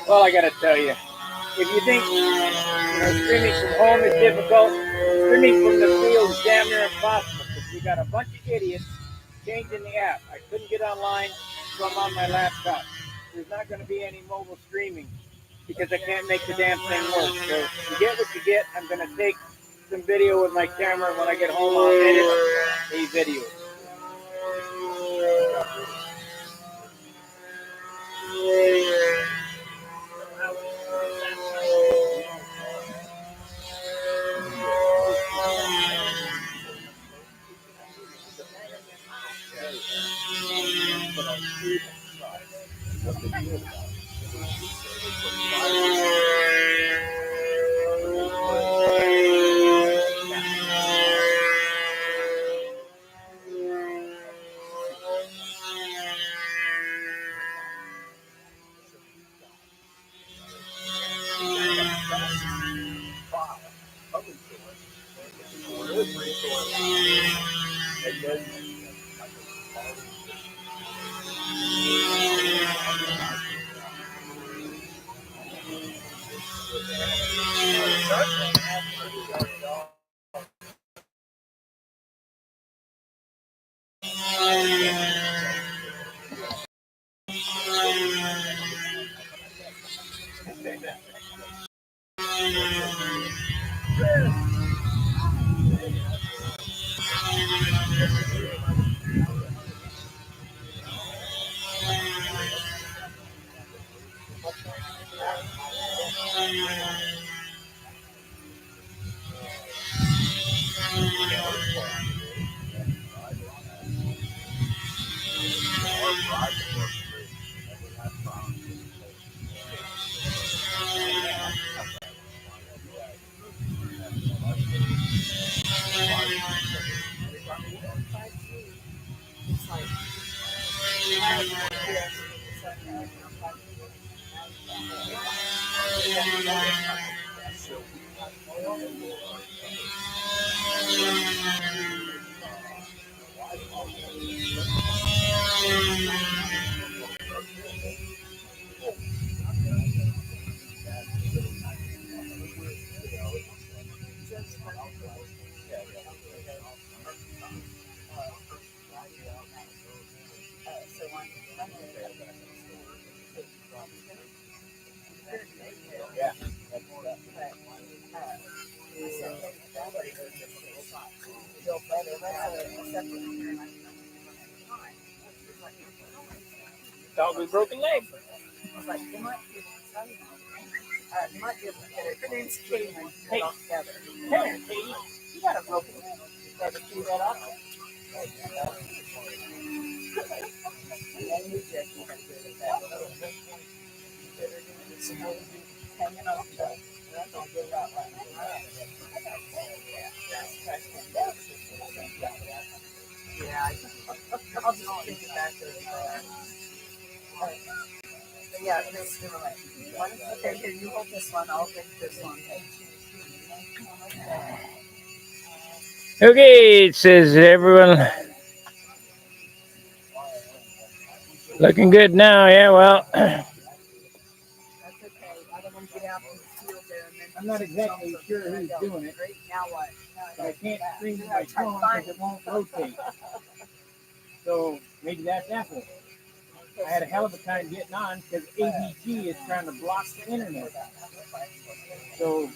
Well, I got to tell you, if you think streaming from home is difficult, streaming from the field is damn near impossible because we got a bunch of idiots changing the app. I couldn't get online, so I'm on my laptop. There's not going to be any mobile streaming because I can't make the damn thing work. So you get what you get. I'm going to take some video with my camera. When I get home, I'll edit a video. Dog with broken leg. You might be able to get it. Her name's Katie. Hey, together. Hey, Katie. You got a broken leg. You better do that up. And you just need to do that. Hanging on to that. Don't do that one. Yeah, I'll just take it back to the yeah, this one. Okay, here, you hold this one. I'll take this one. Okay, it says everyone looking good now. Yeah, well, That's okay. I don't want to get out in the field there and then. I'm not exactly sure who's doing it. Now what? But I can't stream my phone because it won't rotate. So maybe that's Apple. I had a hell of a time getting on because ABG is trying to block the internet. So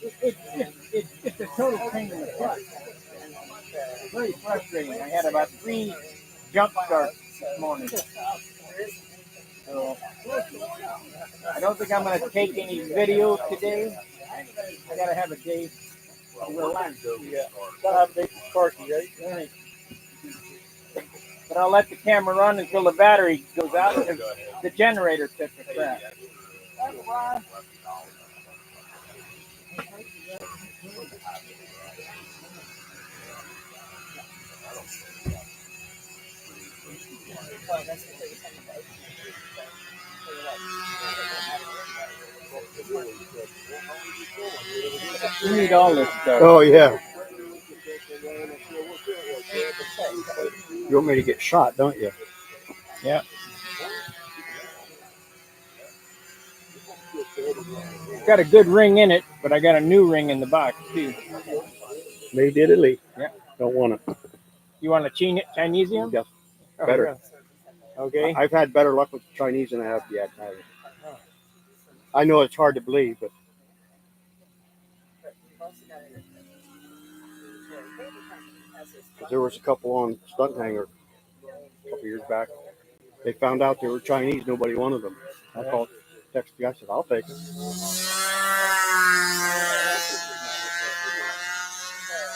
it's just a total pain in the butt. It's very frustrating. I had about 3 jump starts this morning. So I don't think I'm going to take any video today. I got to have a day to relax. Yeah. Gotta have a day for Sparky, right? But I'll let the camera run until the battery goes out because the generator took the crap. You need all this stuff. Oh, yeah. You want me to get shot, don't you? Yeah. Got a good ring in it, but I got a new ring in the box too. Made Italy. Yeah. Don't want it. You want a Chinesium? Yes. Oh, Better. really? Okay. I've had better luck with the Chinese than I have the Italian. I know it's hard to believe, but there was a couple on Stunt Hanger a couple years back. They found out they were Chinese. Nobody wanted them. I called, texted the guy, I said, I'll take them.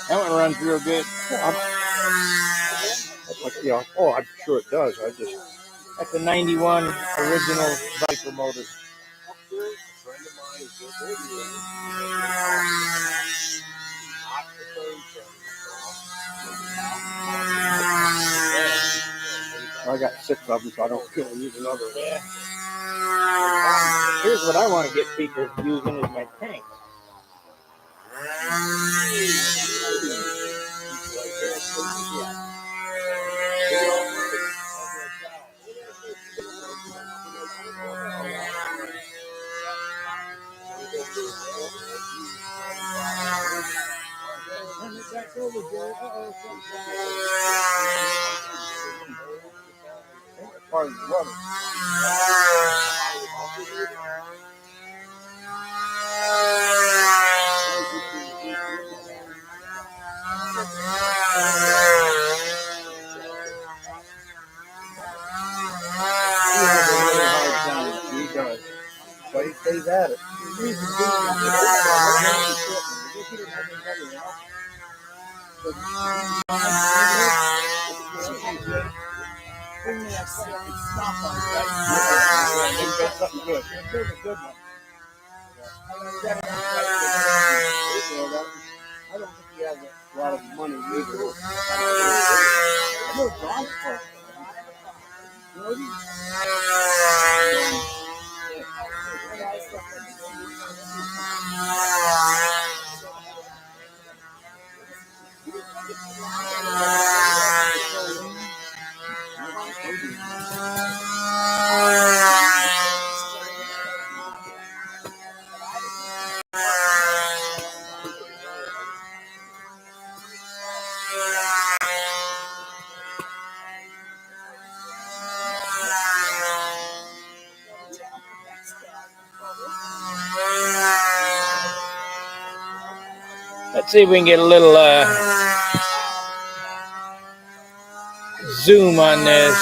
That one runs real good. Yeah, oh, I'm sure it does. That's a 91 original Viper motor. I got 6 of them, so I don't feel use another. Yeah. Here's what I want to get people using is my tank. Part of the rubber. He does. But he stays at it. Something good. I don't think he has a lot of money either. Let's see if we can get a little zoom on this.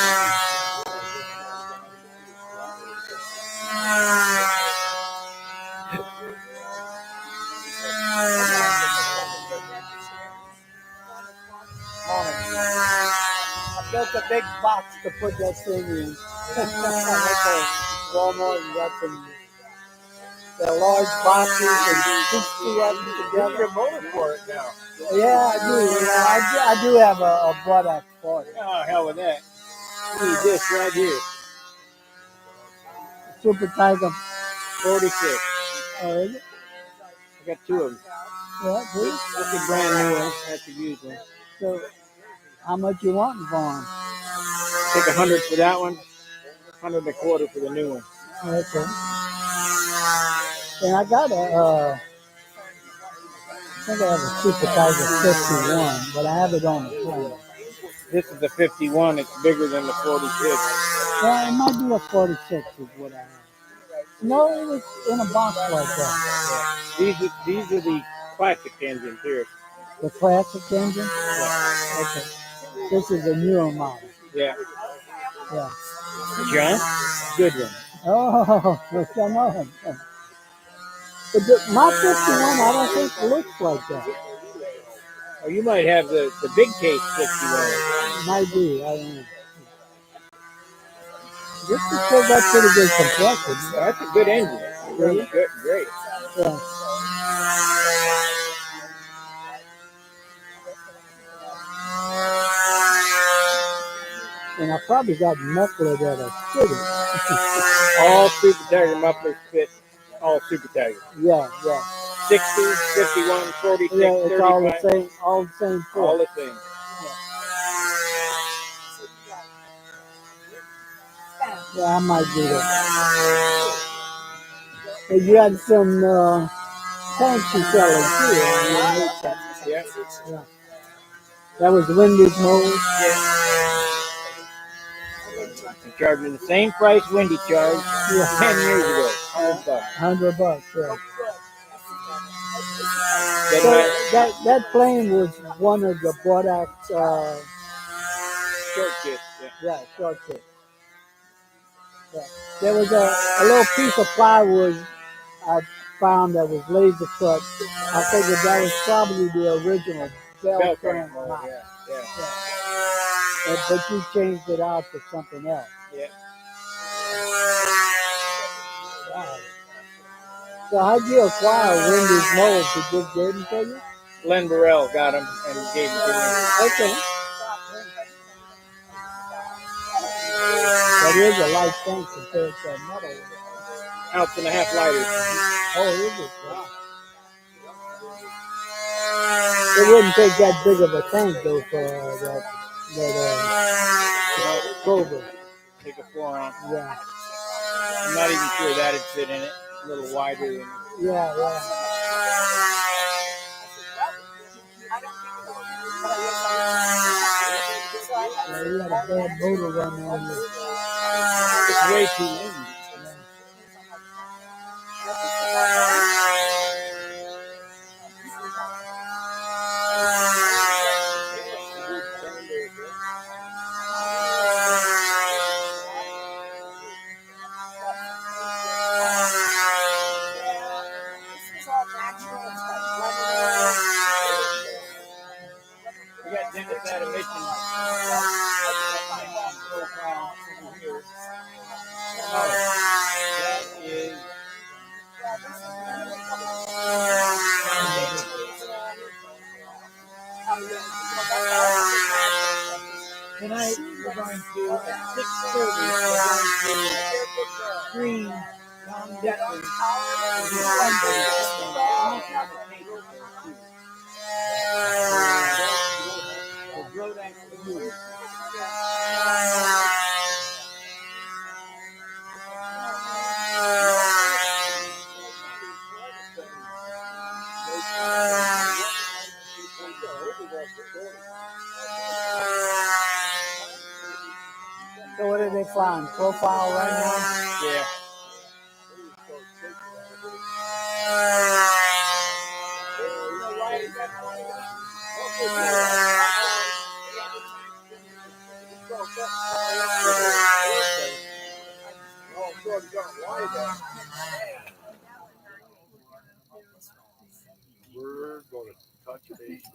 I built a big box to put that thing in. Walmart and got some large boxes and 60 of them together. You're a motor for it now. Yeah, I do. Yeah, I do have a Brodak for it. Oh, hell with that. You need this right here. Super Tiger 46. Oh, is it? I got 2 of them. Yeah, see? That's a brand new one. That's a used one. So, how much you wanting for them? Take 100 for that one. 100 and a quarter for the new one. Okay. And I got I think I have a Super Tiger 51, but I have it on the plane. This is the 51. It's bigger than the 46. Yeah, it might be a 46 is what I have. No, it was in a box like that. Yeah. These are the classic engines here. The classic engine? Yeah. Okay. This is a newer model. Yeah. Yeah. John, good one. Oh, yes, I know him. But my 51, I don't think looks like that. Oh, you might have the big case 51. Might be, I don't know. This is still got pretty good compression. Oh, that's a good engine. It runs good, great. Yeah. And I probably got muffler that'll fit it. All Super Tiger mufflers fit all Super Tigers. Yeah, yeah. 60, 51, 46, Yeah, it's 35. all the same, all the same fit. All the same. Yeah, I might do that. And you had some tanks you selling too. Yeah. Yeah. That was Wendy's mode. I'm charging the same price Wendy charged 10 years ago. $100. $100, yeah. So that plane was one of the Brodak Short kit. yeah, short kit. Yeah. There was a little piece of plywood I found that was laser cut. I figured that was probably the original bell crank mount. Yeah. But you changed it out to something else. Yeah. Wow. So how'd you acquire Wendy's mold? Did you just gave them to you? Len Burrell got him and gave him to me. Okay. That is a light tank compared to a metal one. Ounce and a half lighter. Oh, is it? Wow. It wouldn't take that big of a tank though for that Cobra. Take a 4 ounce. Yeah. I'm not even sure that'd fit in it. A little wider than. Yeah. Yeah, you had a bad motor run on you. It's way too lean. We got Dennis at a mission profile over here. That is. Tonight we're going to at 6:30. We're going to screen Tom Decker. The Brodak movie. So what are they flying? Profile right now? Yeah. We're going to touch base.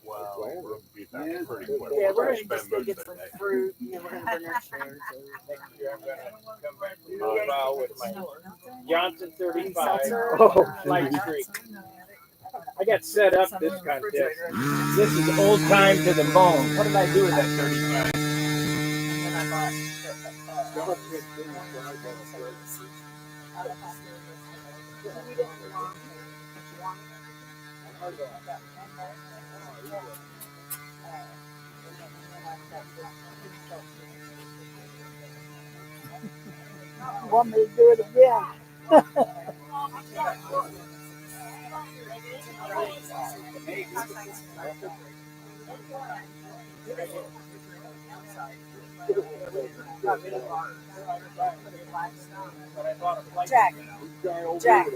Wow, we'll be back pretty quick. Yeah, we're going to just go get some fruit and then we're going to bring our chairs. Next year I'm going to come back to profile with my Johnson 35 Light Streak. I got set up this contest. This is old time to the bone. What did I do with that 35? And then I bought You want me to do it again? Jack.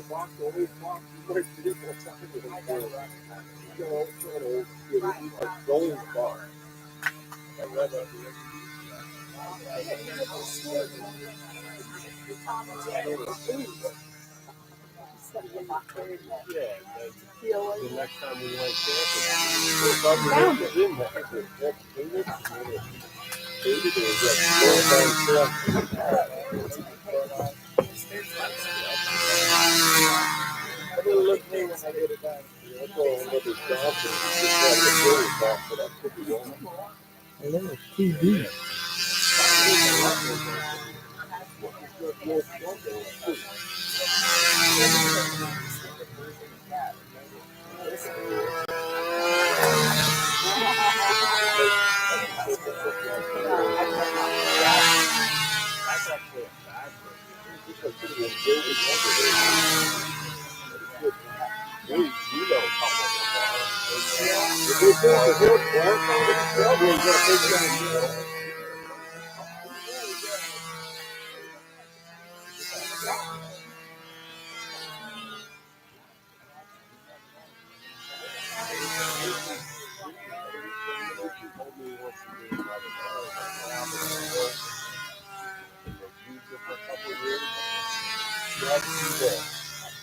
The next time we went camping, we in there. A little TV.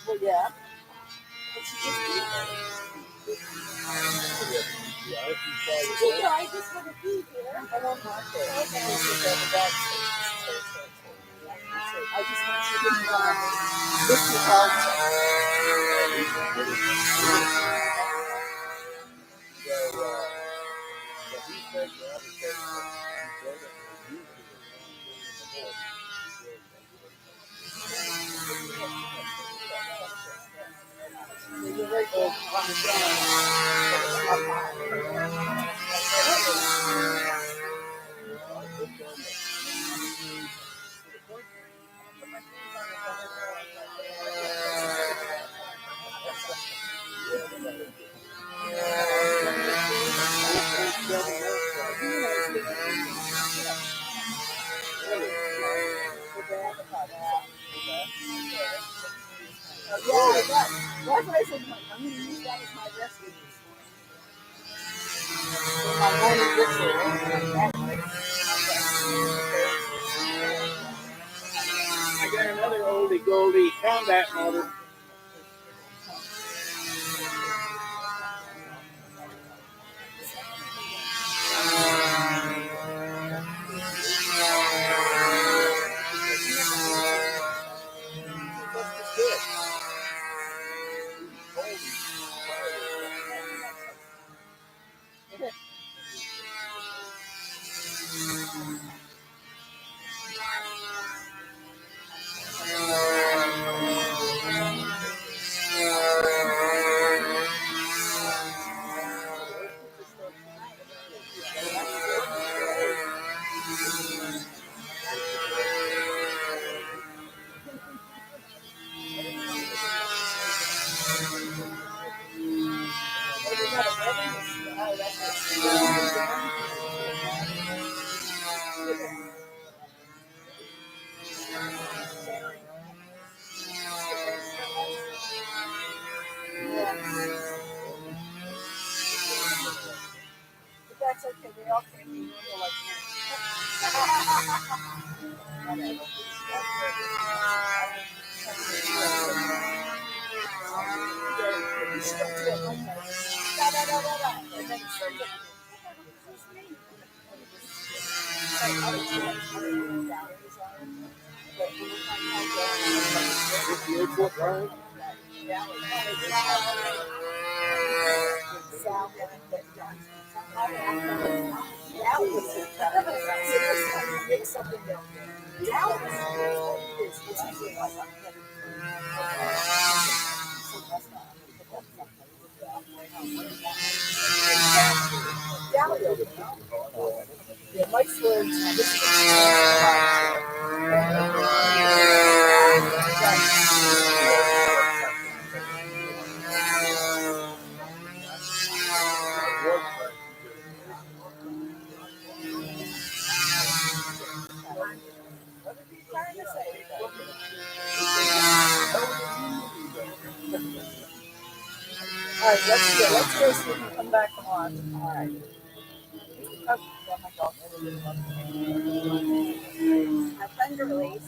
Well, yeah. I just want to be here. I won't mark it. I just want you to know this is you're right there. Yeah, that's what I said. I'm going to use that as my rescue. My morning ritual. I got another oldie goldie combat motor. But that's okay. They all came to you like Mike's words. All right, let's go. Let's go so we can come back on. All right. Okay. A thunder release.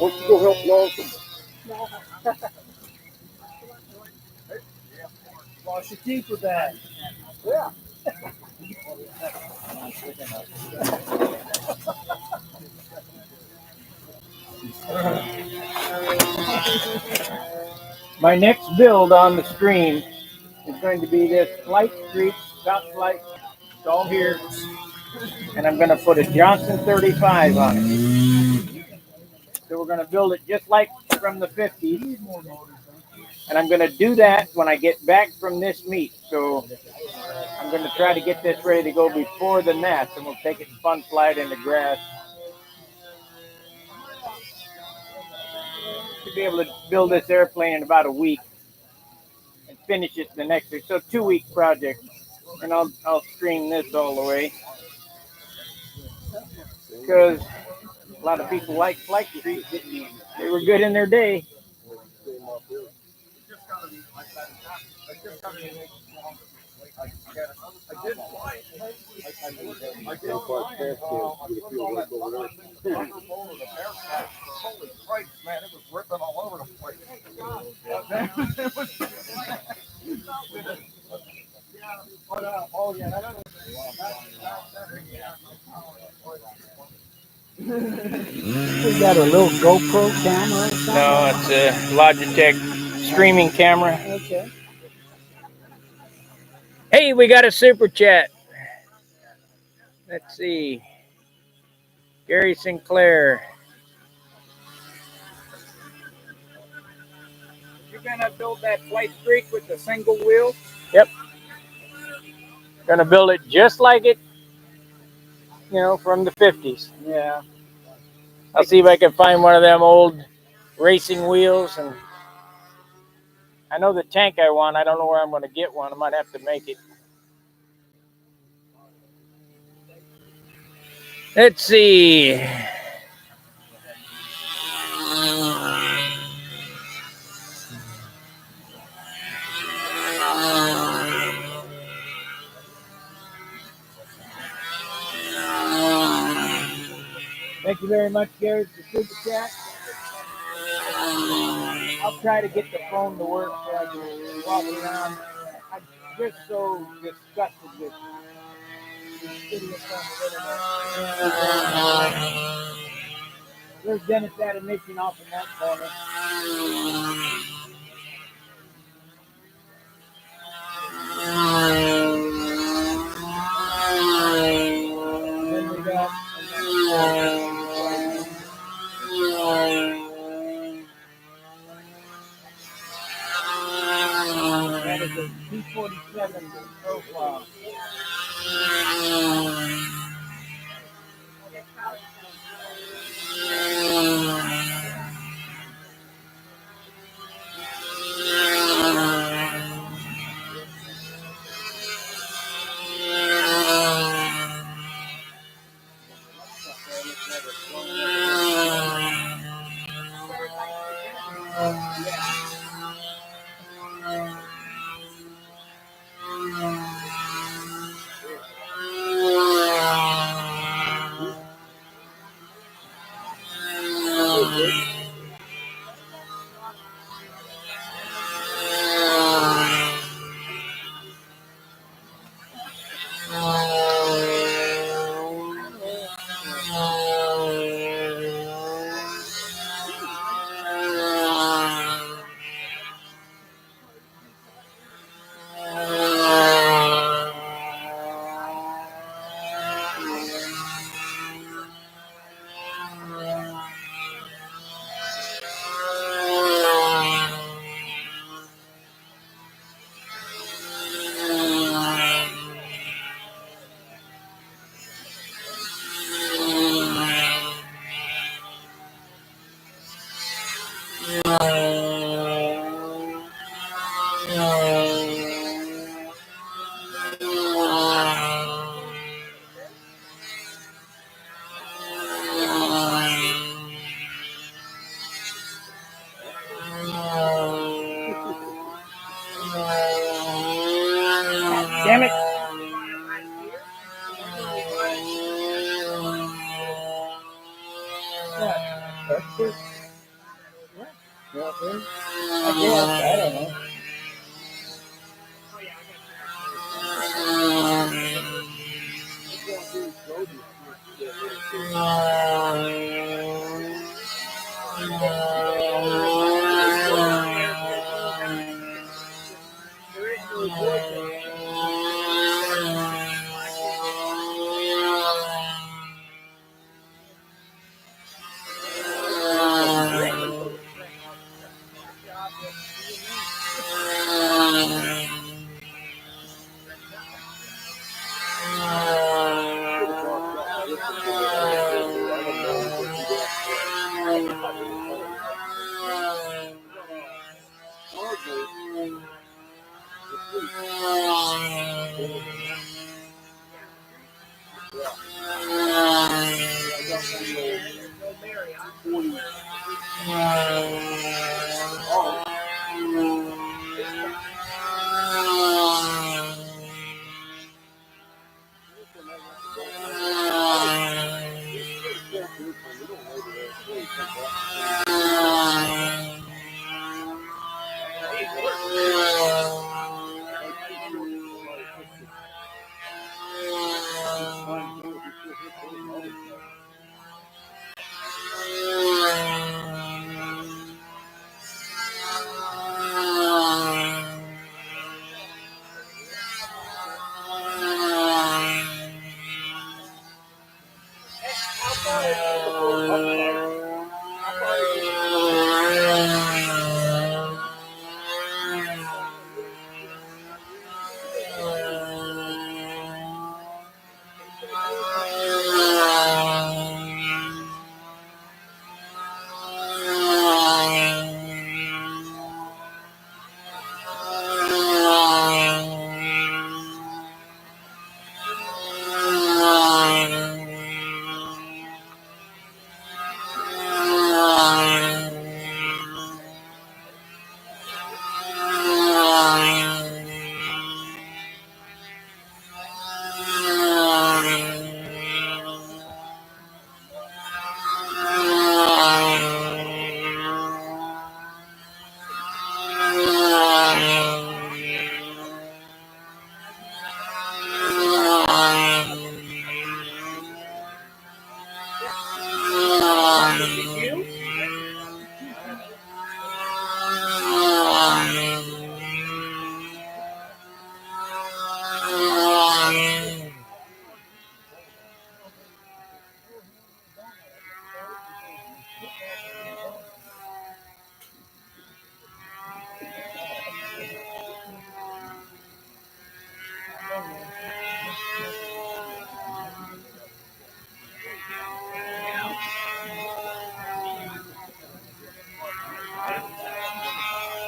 Why don't you go help Lawson? Wash your teeth with that. My next build on the stream is going to be this flight streak, top flight. It's all here. And I'm going to put a Johnson 35 on it. So we're going to build it just like from the 50s. And I'm going to do that when I get back from this meet. So I'm going to try to get this ready to go before the Nats, and we'll take it and fun fly it in the grass. Should be able to build this airplane in about a week and finish it the next week. So 2-week project. And I'll stream this all the way. Because a lot of people like flight streaks. They were good in their day. We got a little GoPro camera or something? No, it's a Logitech streaming camera. Okay. Hey, we got a super chat. Let's see. Gary Sinclair. You're going to build that flight streak with the single wheel? Yep. Going to build it just like it, from the 50s. Yeah. I'll see if I can find one of them old racing wheels. And I know the tank I want. I don't know where I'm going to get one. I might have to make it. Let's see. Thank you very much, Gary, for the super chat. I'll try to get the phone to work so I can walk around. I'm just so disgusted with this idiots on the internet. There's Dennis Admission off in that corner. And then we got that is a T-47 profile. Damn it. What? Nothing. I guess. I don't know.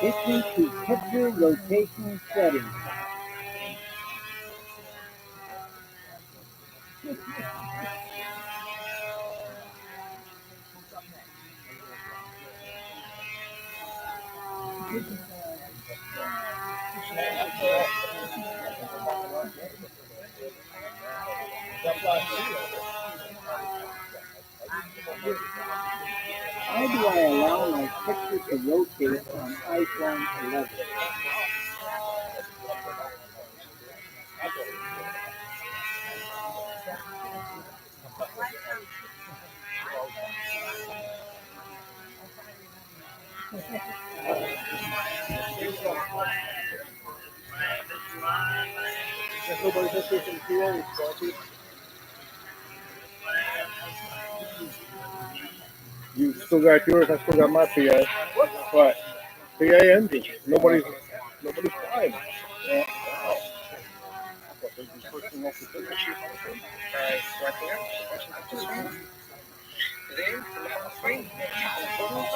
Switching to picture rotation settings. How do I allow my picture to rotate on iPhone 11? You still got yours. I still got my PA. What? PA engine. Nobody's flying. Yeah. Then, from the home screen, tap on photos.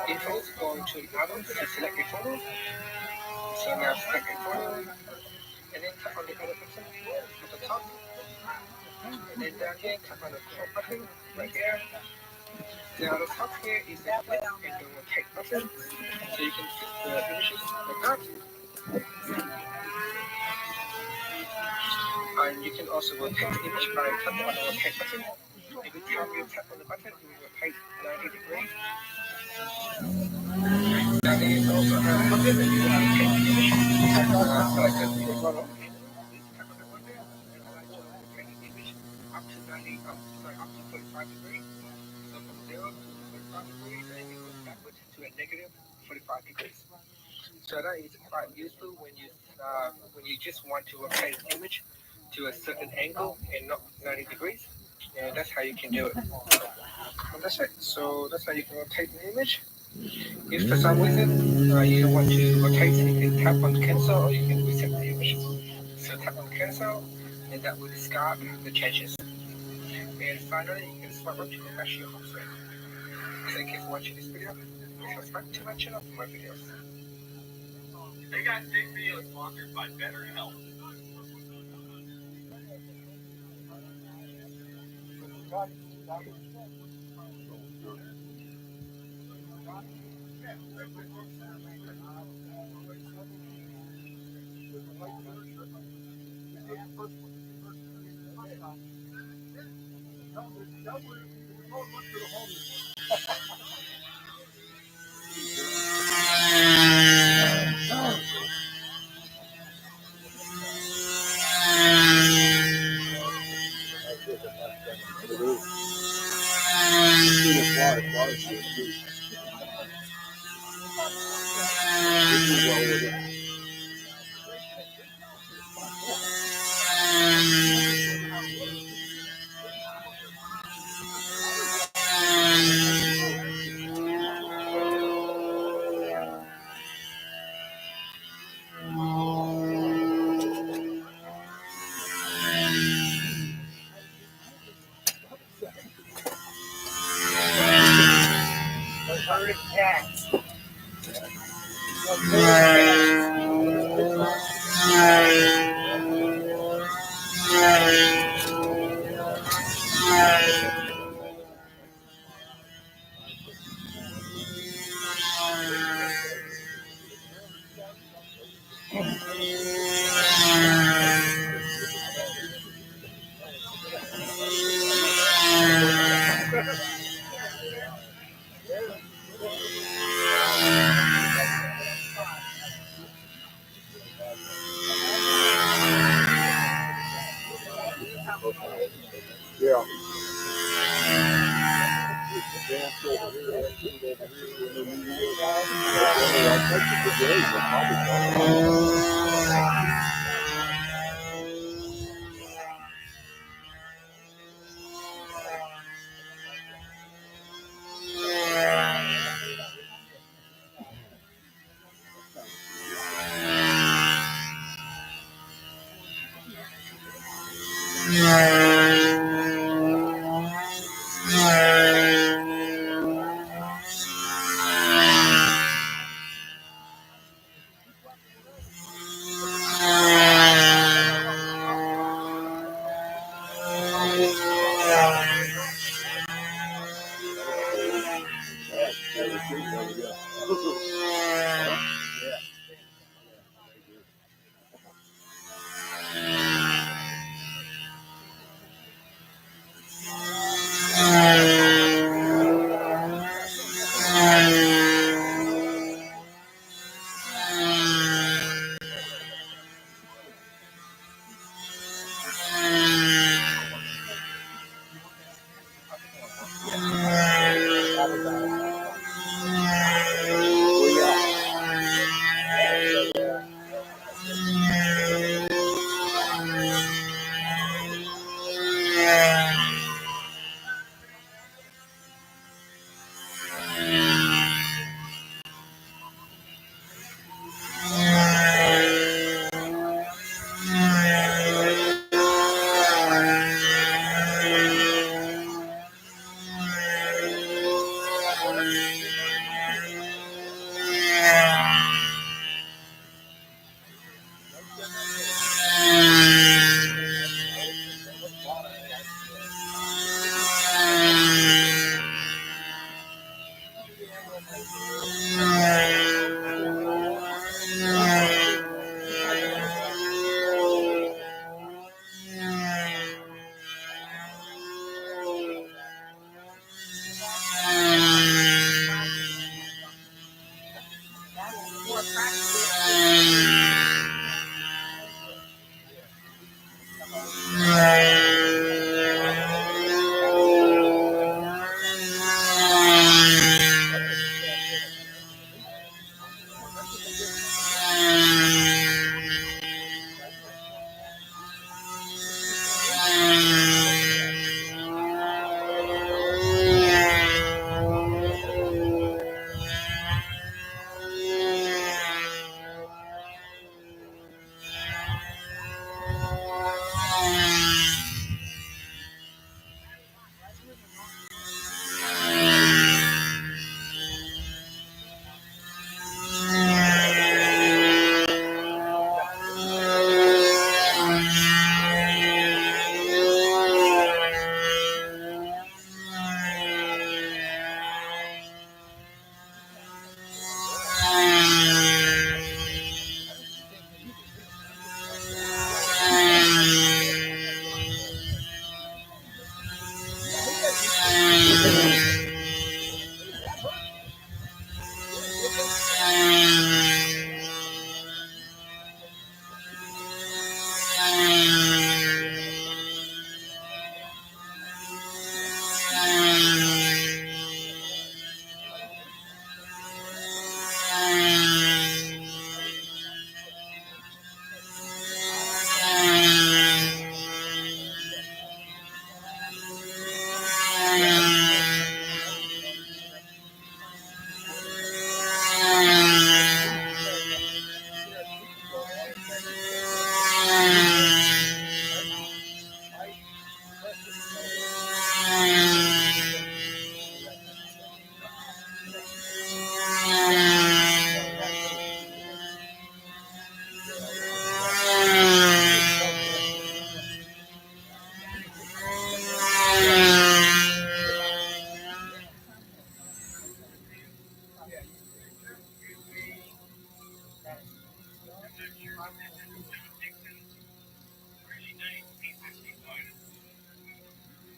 Info, go into albums to select your photo. So now select your photo, and then tap on the other button at the top. And then down here, tap on the crop button right here. Now the top here is the flip and the rotate button, so you can flip the images like that. And you can also rotate the image by tapping on the rotate button. Every time you tap on the button, it will rotate 90 degrees. Now there is also a button that you can rotate the image. So I just click on it. Tap on the button, and I like to rotate the image up to 45 degrees. So from 0 to 45 degrees, and it goes backwards to a negative 45 degrees. So that is quite useful when you just want to rotate an image to a certain angle and not 90 degrees. And that's how you can do it. And that's it. So that's how you can rotate the image. If for some reason you don't want to rotate, you can tap on cancel or you can reset the image. So tap on cancel, and that will discard the changes. And finally, you can swap it to the mesh your home screen. Thank you for watching this video. Please subscribe to my channel for more videos. Hey guys, today's video is sponsored by BetterHelp. Yeah.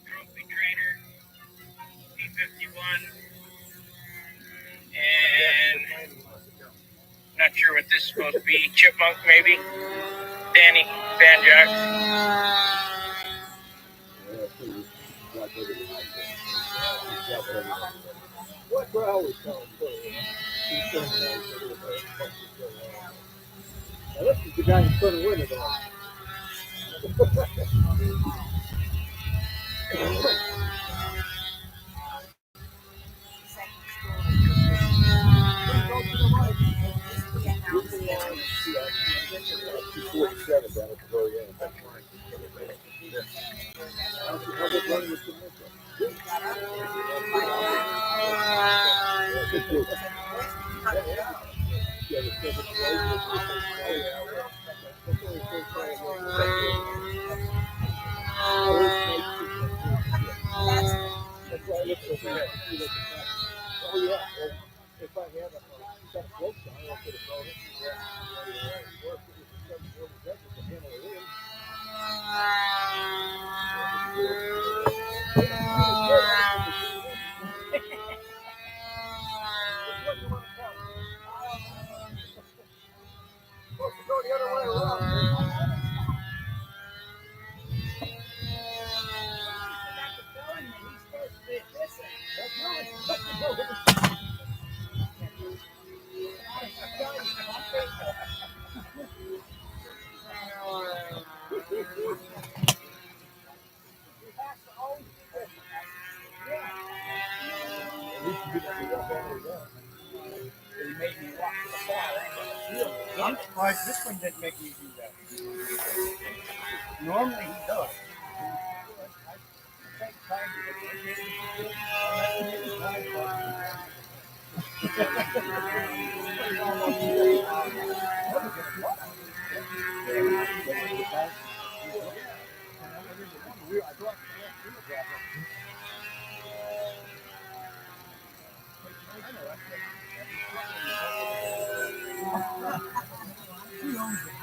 Trophy trainer, P51, and not sure what this is supposed to be. Chipmunk, maybe. Danny, Banjack. What I always tell him, now, this is the guy who's going to win it all. He made me walk to the car. I'm surprised this one didn't make me do that. Normally he does.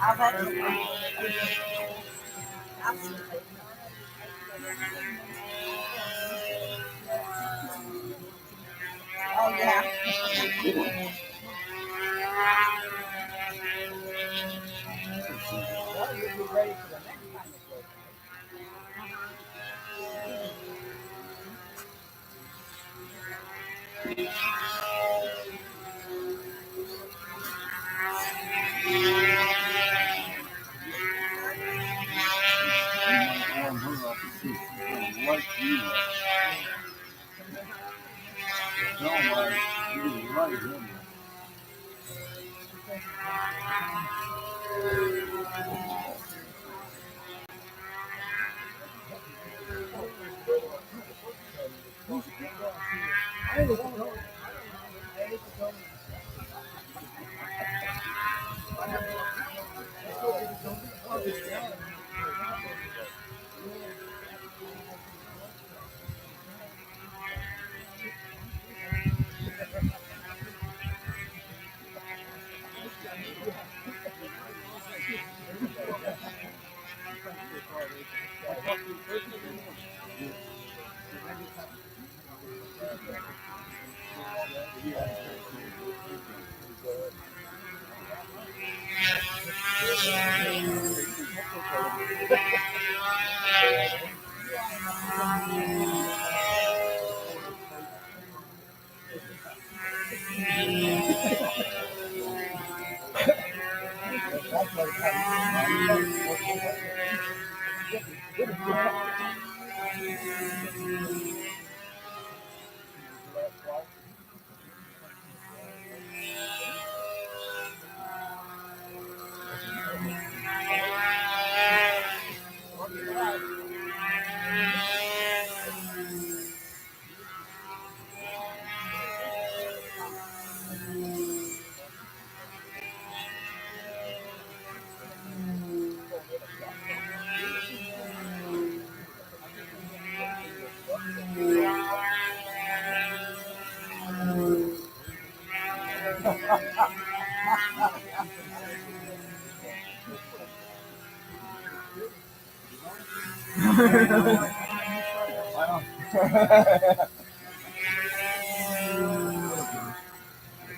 I'll bet you. Absolutely. Oh, yeah. Well, you'll be ready for the next time it goes.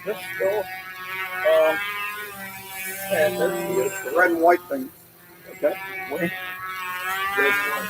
This still, it's the red and white thing. Okay. Wait. Red and white.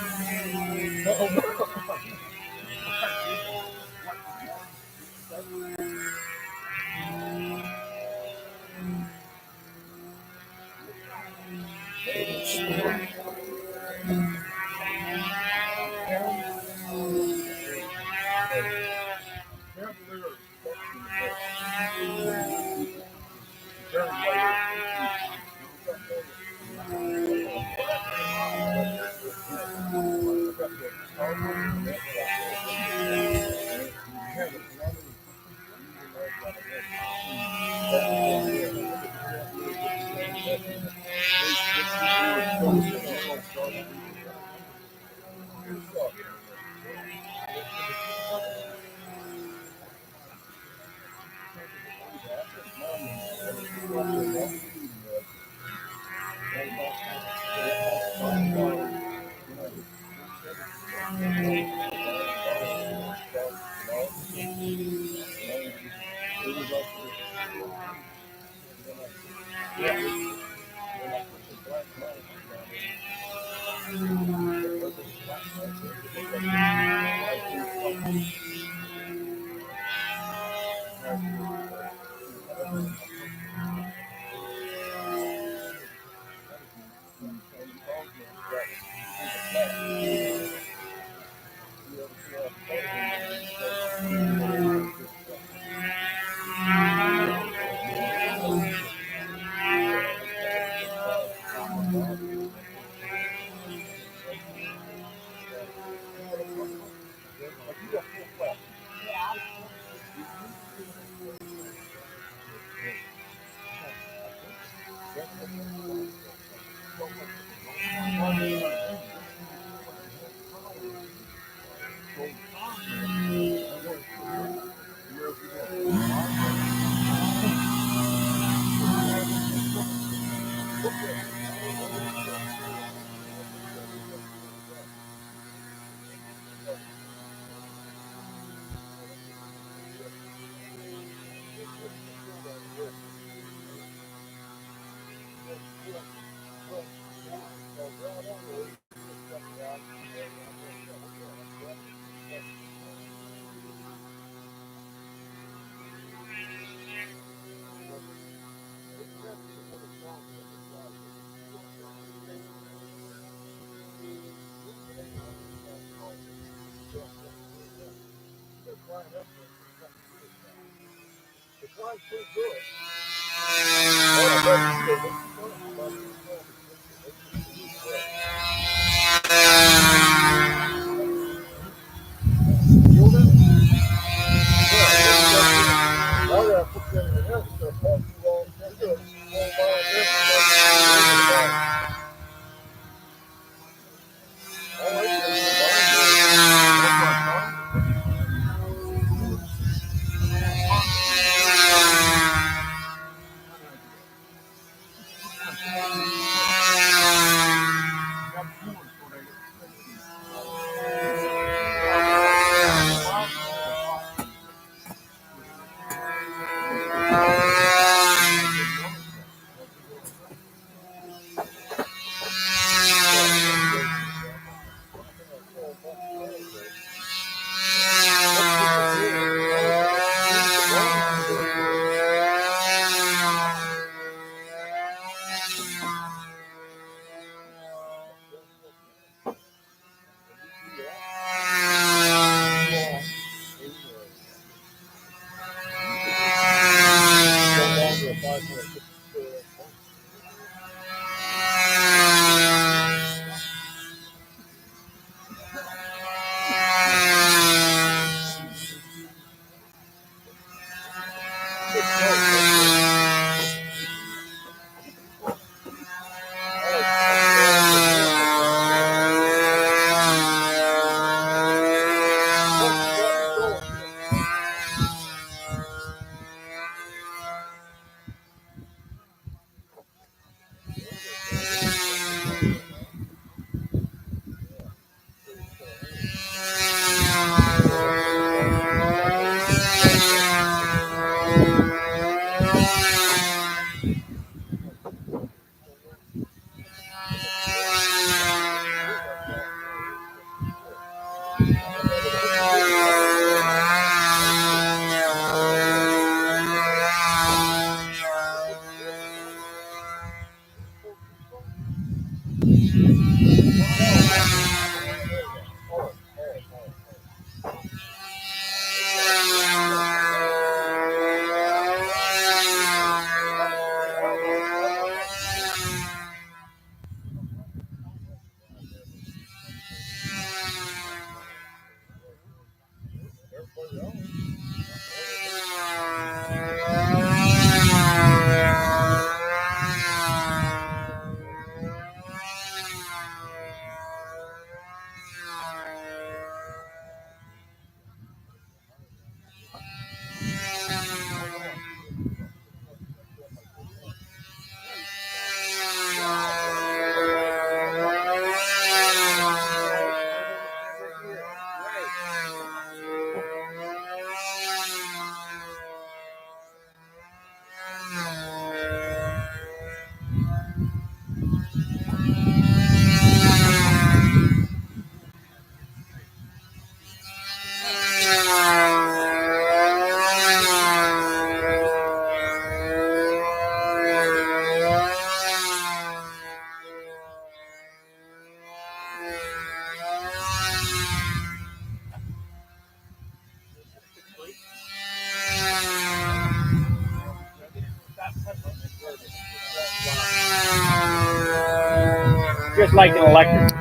just like an electric.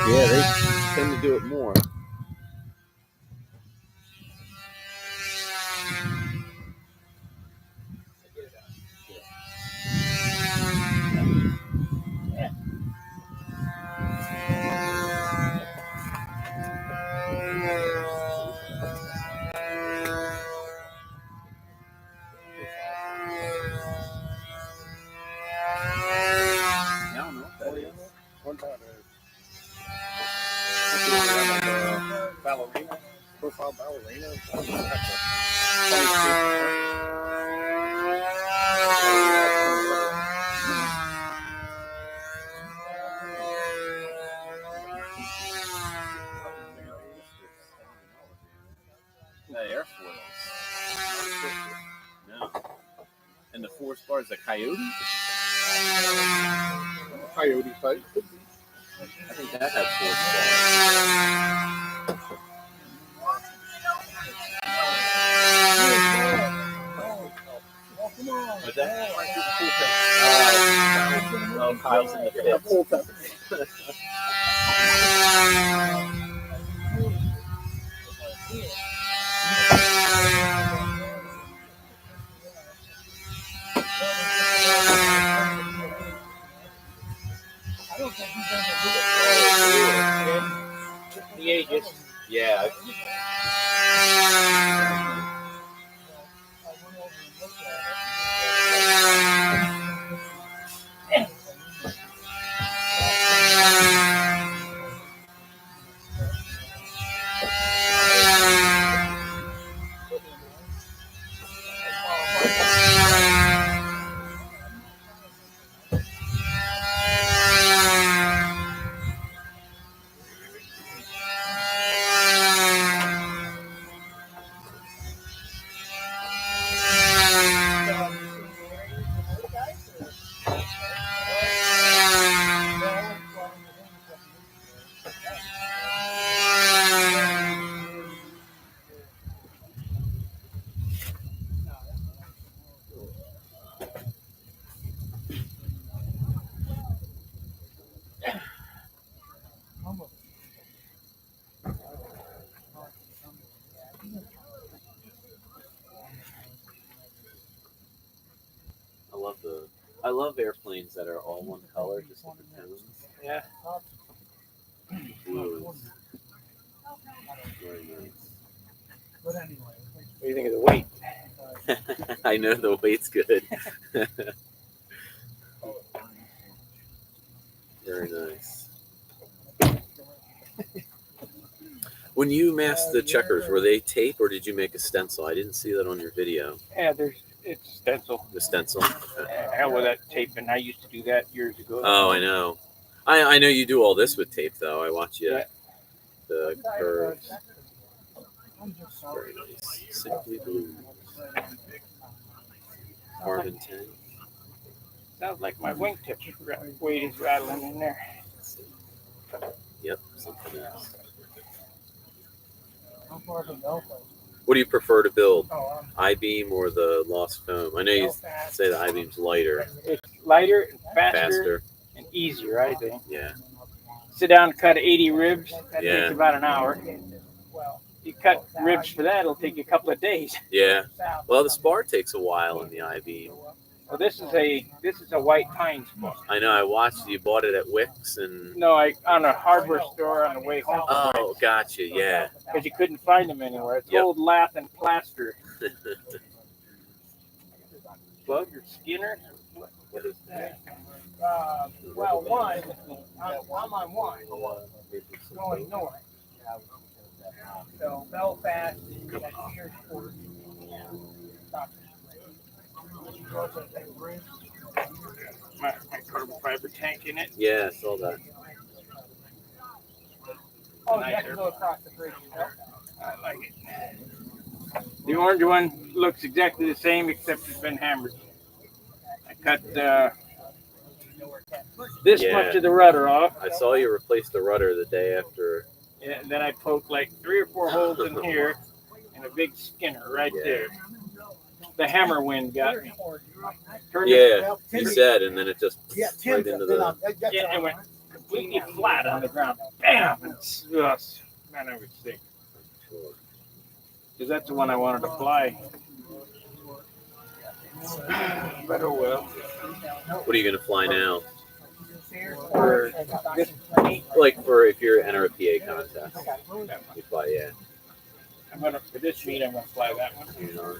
Yeah, they tend to do it more. I don't know what that is. What about a ballerina? Profile ballerina? The airfoil. No. And the force bar is a coyote? Coyote type. I think that has force bars. What's that? Oh, Kyle's in the pits. The ages. Yeah. I love airplanes that are all one color, just like the tones. Yeah. Blues. Very nice. What do you think of the weight? I know the weight's good. Very nice. When you masked the checkers, were they tape or did you make a stencil? I didn't see that on your video. Yeah, it's stencil. The stencil. Hell with that taping. I used to do that years ago. Oh, I know. I know you do all this with tape, though. I watch you. Yeah. The curves. Very nice. Simply Blue. Carbon 10. Sounds like my wingtip weight is rattling in there. Yep, something else. What do you prefer to build? I-beam or the lost foam? I know you say the I-beam's lighter. It's lighter and faster and easier, I think. Yeah. Sit down and cut 80 ribs. That Yeah. takes about an hour. You cut ribs for that, it'll take you a couple of days. Yeah. Well, the spar takes a while in the I-beam. Well, this is a white pine spar. I know. I watched you bought it at Wix and. No, on a hardware store on the way home. Oh, gotcha. Yeah. Because you couldn't find them anywhere. It's Yep. old lath and plaster. Bug or Skinner? What is that? Well, one. I'm on one. Going north. So Belfast, Searsport. My carbon fiber tank in it. Yeah, I saw that. Oh, you have to go across the bridge. I like it. The orange one looks exactly the same except it's been hammered. I cut this much of the rudder off. I saw you replace the rudder the day after. Yeah, and then I poked like 3 or 4 holes in here and a big Skinner right there. the hammer wind got me. Turned Yeah, you said, and then it just right into the. Yeah, it went completely flat on the ground. Bam! And man, I was sick. Because that's the one I wanted to fly. But oh well. What are you gonna fly now? For this Like for if you're enter a PA contest, you fly. Yeah. I'm gonna for this meet I'm gonna fly that one. You know.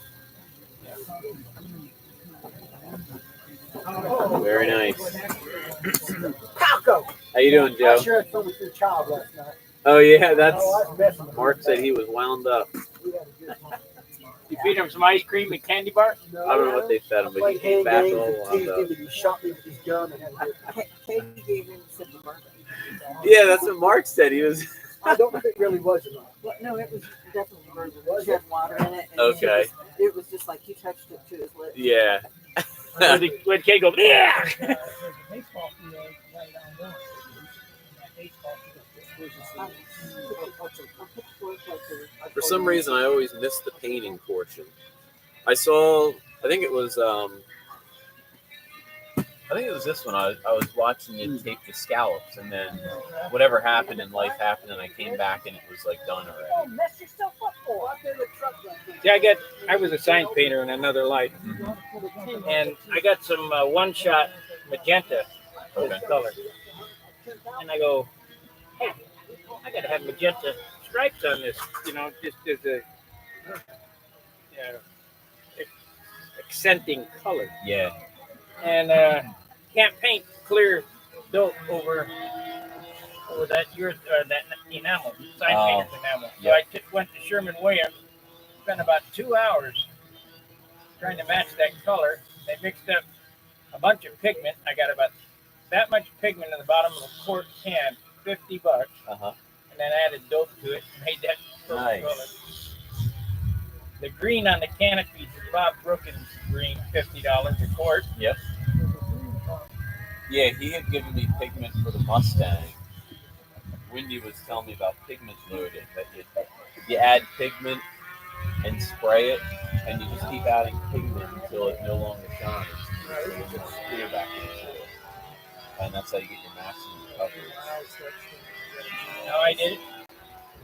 Very nice. Taco. How you doing, I Joe? sure had fun with your child last night. Oh yeah, that's. messing with Mark said he was wound up. We had a good time. You feed him some ice cream and candy bars? I don't know what they fed him, but he Played came hand back games all and wound teased up. him and he shot me with his gun and had a good time. Katie gave him some burger. Yeah, that's what Mark said. He was. I don't know if it really was or not. Well, no, it was definitely burger. She had water in it. And Okay. It was just like he touched it to his lips. Yeah. When Kate goes, yeah! For some reason, I always miss the painting portion. I saw. I think it was this one. I was watching you tape the scallops, and then whatever happened in life happened, and I came back and it was like done already. Mess yourself up for. See, I was a sign painter in another life. And I got some one-shot magenta color. And I go, hey, I got to have magenta stripes on this, just as a accenting color. Yeah. And can't paint clear dope over that that enamel, sign painter's enamel. So I went to Sherman-Williams, spent about 2 hours trying to match that color. They mixed up a bunch of pigment. I got about that much pigment in the bottom of a quart can, $50, and then added dope to it and made that purple color. The green on the canopies is Bob Brookins green, $50 a quart. Yep. Yeah, he had given me pigment for the Mustang. Wendy was telling me about pigment loading, that you add pigment and spray it, and you just keep adding pigment until it no longer shines. And it gets clear back into it. And that's how you get your maximum coverage. How I did it?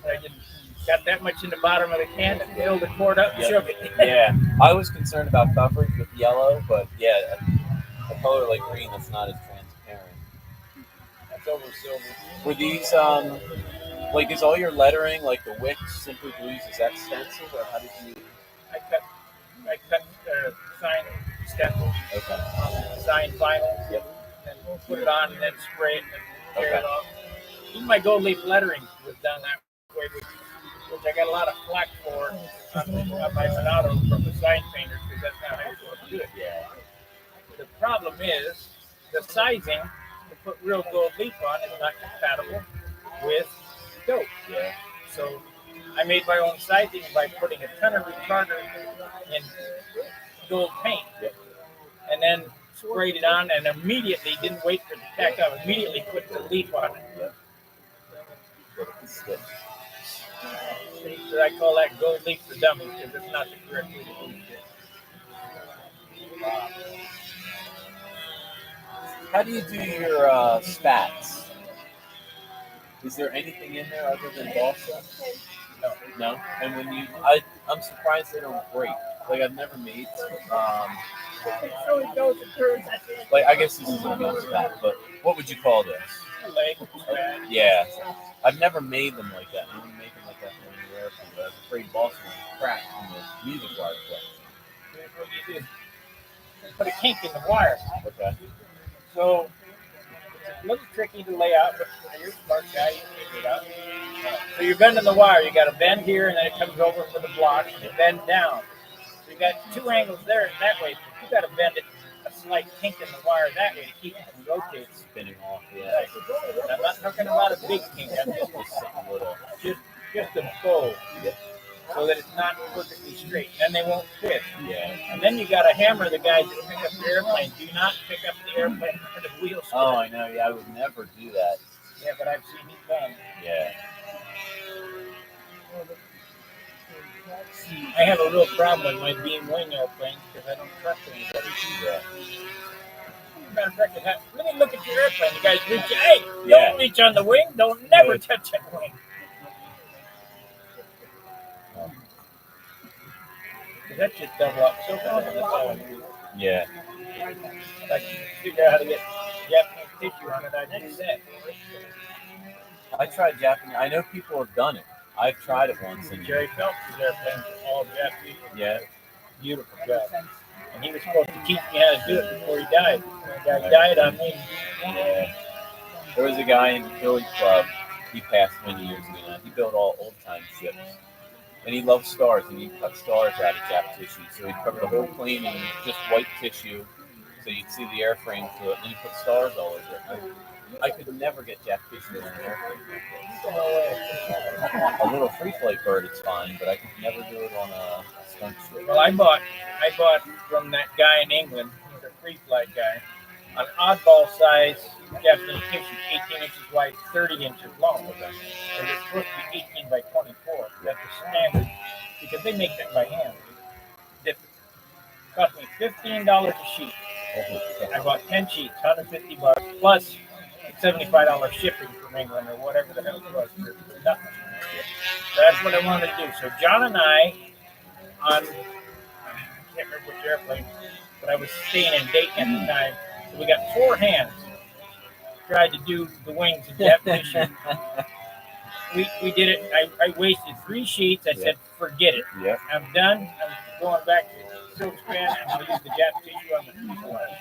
I just got that much in the bottom of the can and filled the quart up and shook it. Yeah, I was concerned about coverage with yellow, but yeah, a color like green that's not as transparent. That's over silver. Were these like is all your lettering like the Wix Simply Blues, is that stencil, or how did you? I cut sign stencils, sign vinyl, and put it on and then spray it and tear it off. Even my gold leaf lettering was done that way, which I got a lot of flack for on my Monado from the sign painters because that's not how you're supposed to do it. Yeah. The problem is the sizing to put real gold leaf on is not compatible with dope. Yeah. So I made my own sizing by putting a ton of retarder in gold paint, and then sprayed it on, and immediately didn't wait for the tack off. Immediately put the leaf on it. So I call that gold leaf for dummies because it's not the correct way to do it. How do you do your spats? Is there anything in there other than balsa? No. And when I'm surprised they don't break. Like I've never made. Like I guess this is a good spat, but what would you call this? Yeah, I've never made them like that. I only make them like that for the airplane, but I was afraid balsa would crack in the music wire play. Put a kink in the wire. Okay. So it's a little tricky to lay out, but you're a smart guy, you can figure it out. So you're bending the wire. You got to bend here, and then it comes over for the block, and you bend down. So you got two angles there that way. You got to bend it a slight kink in the wire that way to keep it from rotating. Spinning off, yeah. I'm not talking about a big kink. I'm just a little. Just a bow, so that it's not perfectly straight. Then they won't fit. Yeah. And then you got to hammer the guys that pick up the airplane. Do not pick up the airplane where the wheels. Oh, I know. Yeah, I would never do that. Yeah, but I've seen it done. Yeah. I have a real problem with my beam wing airplanes because I don't trust anybody. Yeah. Matter of fact, let me look at your airplane. You guys reach. Hey, Yeah. don't reach on the wing. Don't never touch that wing. That just double up so fast. That's all I do. Yeah. If I can figure out how to get Japanese tissue on it, I do that. I tried Japanese. I know people have done it. I've tried it once. And Jerry Phelps' airplanes are all Japanese. yeah. Beautiful job. And he was supposed to teach me how to do it before he died. The guy died on me. Yeah. There was a guy in the Philly Club. He passed many years ago now. He built all old-time ships. And he loved stars, and he cut stars out of Jap tissue. So he covered the whole plane in just white tissue, so you'd see the airframe through it, and he put stars all over it. I could never get Jap tissue on an airplane like this. A little free flight bird is fine, but I could never do it on a stunt ship. Well, I bought from that guy in England, he's a free flight guy, an oddball size Japanese tissue, 18 inches wide, 30 inches long. And it's supposed to be 18 by 24. That's the standard because they make that by hand. It cost me $15 a sheet. I bought 10 sheets, $150 plus $75 shipping from England or whatever the hell it was for nothing. That's what I wanted to do. So John and I, I can't remember which airplane, but I was staying in Dayton at the time. So we got 4 hands. Tried to do the wings in Japanese. We did it. I wasted 3 sheets. I said, forget it. Yeah. I'm done. I'm going back to silk span. I'm going to use the Jap tissue on the fuselage.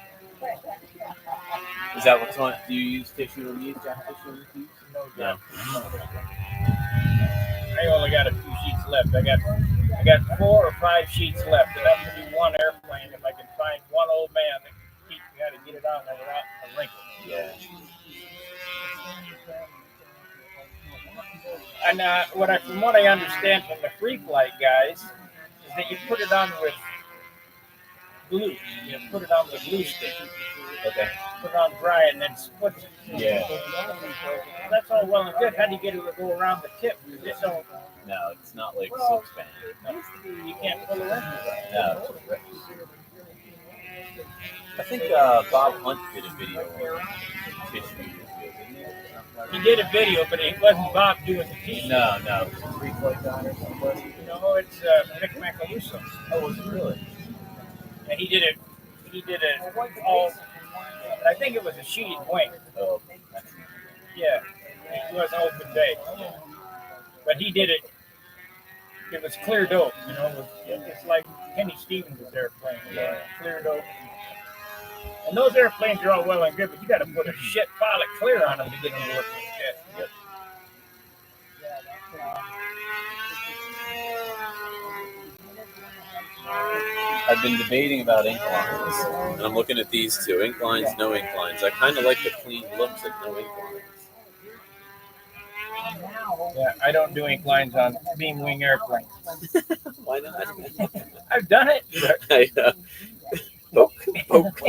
Is that what's on? Do you use tissue when you use Jap tissue? No. I only got a few sheets left. I got 4 or 5 sheets left. Enough to do one airplane if I can find one old man that can teach me how to get it on there without a wrinkle. Yeah. And from what I understand from the free flight guys, is that you put it on with glue. You put it on with a glue stick. Okay. Put it on dry and then split it. Yeah. That's all well and good. How do you get it to go around the tip? No, it's not like silk span. You can't pull it in. No. I think Bob Hunt did a video on tissue. He did a video, but it wasn't Bob doing the tissue. No. It was a free flight guy or somebody. No, it's Mick Macaluso. Oh, was it really? And he did it all. I think it was a sheeted wing. Oh, yeah. It was open bay. But he did it. It was clear dope, It's like Kenny Stevens' airplane. Yeah. Clear dope. And those airplanes are all well and good, but you got to put a shit pile of clear on them to get them to work like that. Yep. I've been debating about inclines, and I'm looking at these two, inclines, no inclines. I kind of like the clean looks of no inclines. Yeah, I don't do inclines on beam wing airplanes. Why not? I've done it. Poke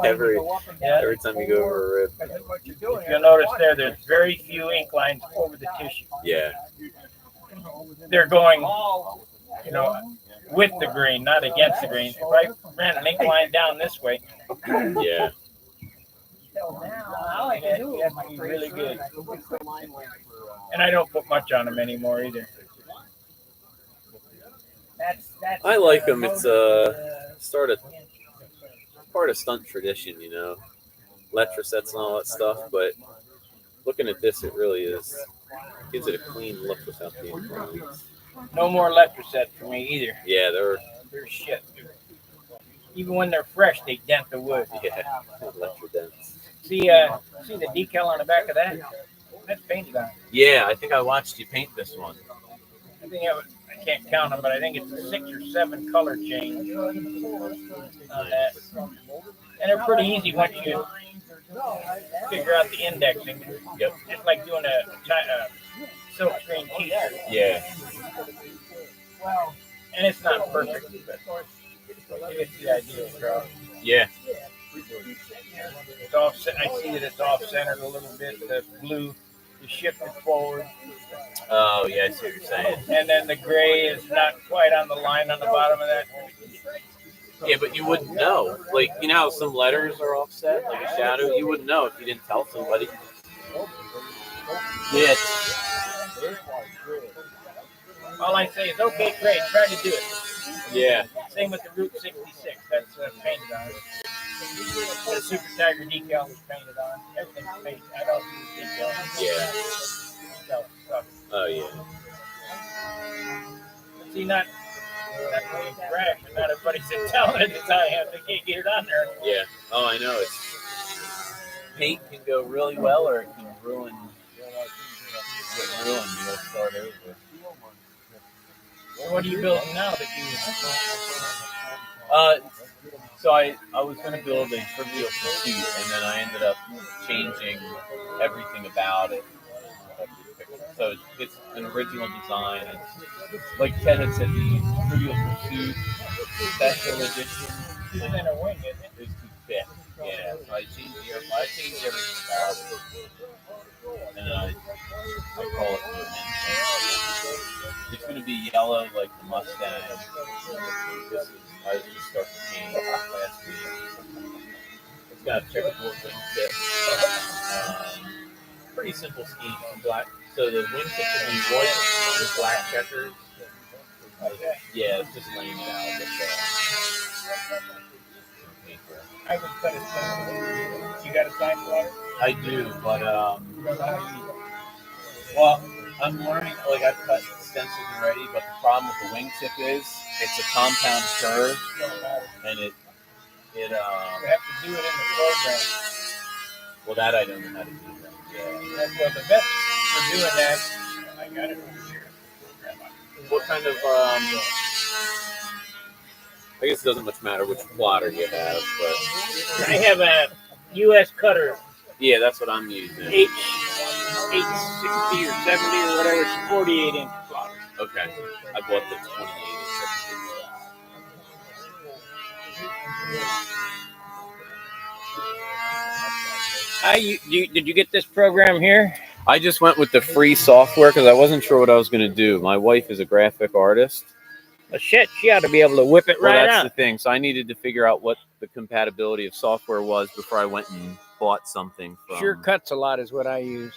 every time you go over a rib. You'll notice there's very few inclines over the tissue. Yeah. They're going, with the grain, not against the grain. If I ran an incline down this way, yeah. You have to be really good. And I don't put much on them anymore either. I like them. It's part of stunt tradition, Letra sets and all that stuff. But looking at this, it really is gives it a clean look without the inclines. No more Letra set for me either. Yeah, they're shit. Even when they're fresh, they dent the wood. Yeah, Letra dents. See the decal on the back of that? That's painted on. Yeah, I think I watched you paint this one. I think I can't count them, but I think it's a 6 or 7 color change on that. And they're pretty easy once you figure out the indexing. Yep. It's like doing a silk screen t-shirt. Yeah. And it's not perfect, but it's the idea, bro. Yeah. It's off. I see that it's off centered a little bit. The blue is shifted forward. Oh, yeah, I see what you're saying. And then the gray is not quite on the line on the bottom of that. Yeah, but you wouldn't know. Like, you know how some letters are offset, like a shadow? You wouldn't know if you didn't tell somebody. Yeah. All I say is, okay, great, try to do it. Yeah. Same with the Route 66. That's painted on. The Super Tiger decal was painted on. Everything's painted. I don't do decal. Yeah. Decal stuff. Oh, yeah. See, not being crash, and not everybody's in town at the time. They can't get it on there. Yeah. Oh, I know. It's paint can go really well, or it can ruin. You gotta start over. So what are you building now that you? So I was going to build a Trivial Pursuit, and then I ended up changing everything about it. So it's an original design. It's like Ted had said, the Trivial Pursuit Special Edition It's in a wing, isn't it? is too thick. Yeah, so I changed everything about it, and I call it the It's going to be yellow like the Mustang. I just started painting last week. It's got a checkerboard wingtip. Pretty simple scheme. Black. So the wingtip will be white with black checkers. Yeah, it's just laying it out with paper. I would cut it down. You got a sign for it? I do, but well, I'm learning. Like I've cut stencils already, but the problem with the wingtip is it's a compound curve, and it You have to do it in the program. well, that I don't know how to do. Yeah. Well, the best for doing that, I got it over here. What kind of I guess it doesn't much matter which plotter you have, but I have a U.S. cutter, yeah, that's what I'm using. H 860 or 70 or whatever. It's a 48-inch plotter. Okay, I bought the 28. Did you get this program here? I just went with the free software because I wasn't sure what I was going to do. My wife is a graphic artist. Well, shit, she ought to be able to whip it Well, right that's out. the thing. So I needed to figure out what the compatibility of software was before I went and bought something from. Sure Cuts a lot is what I use.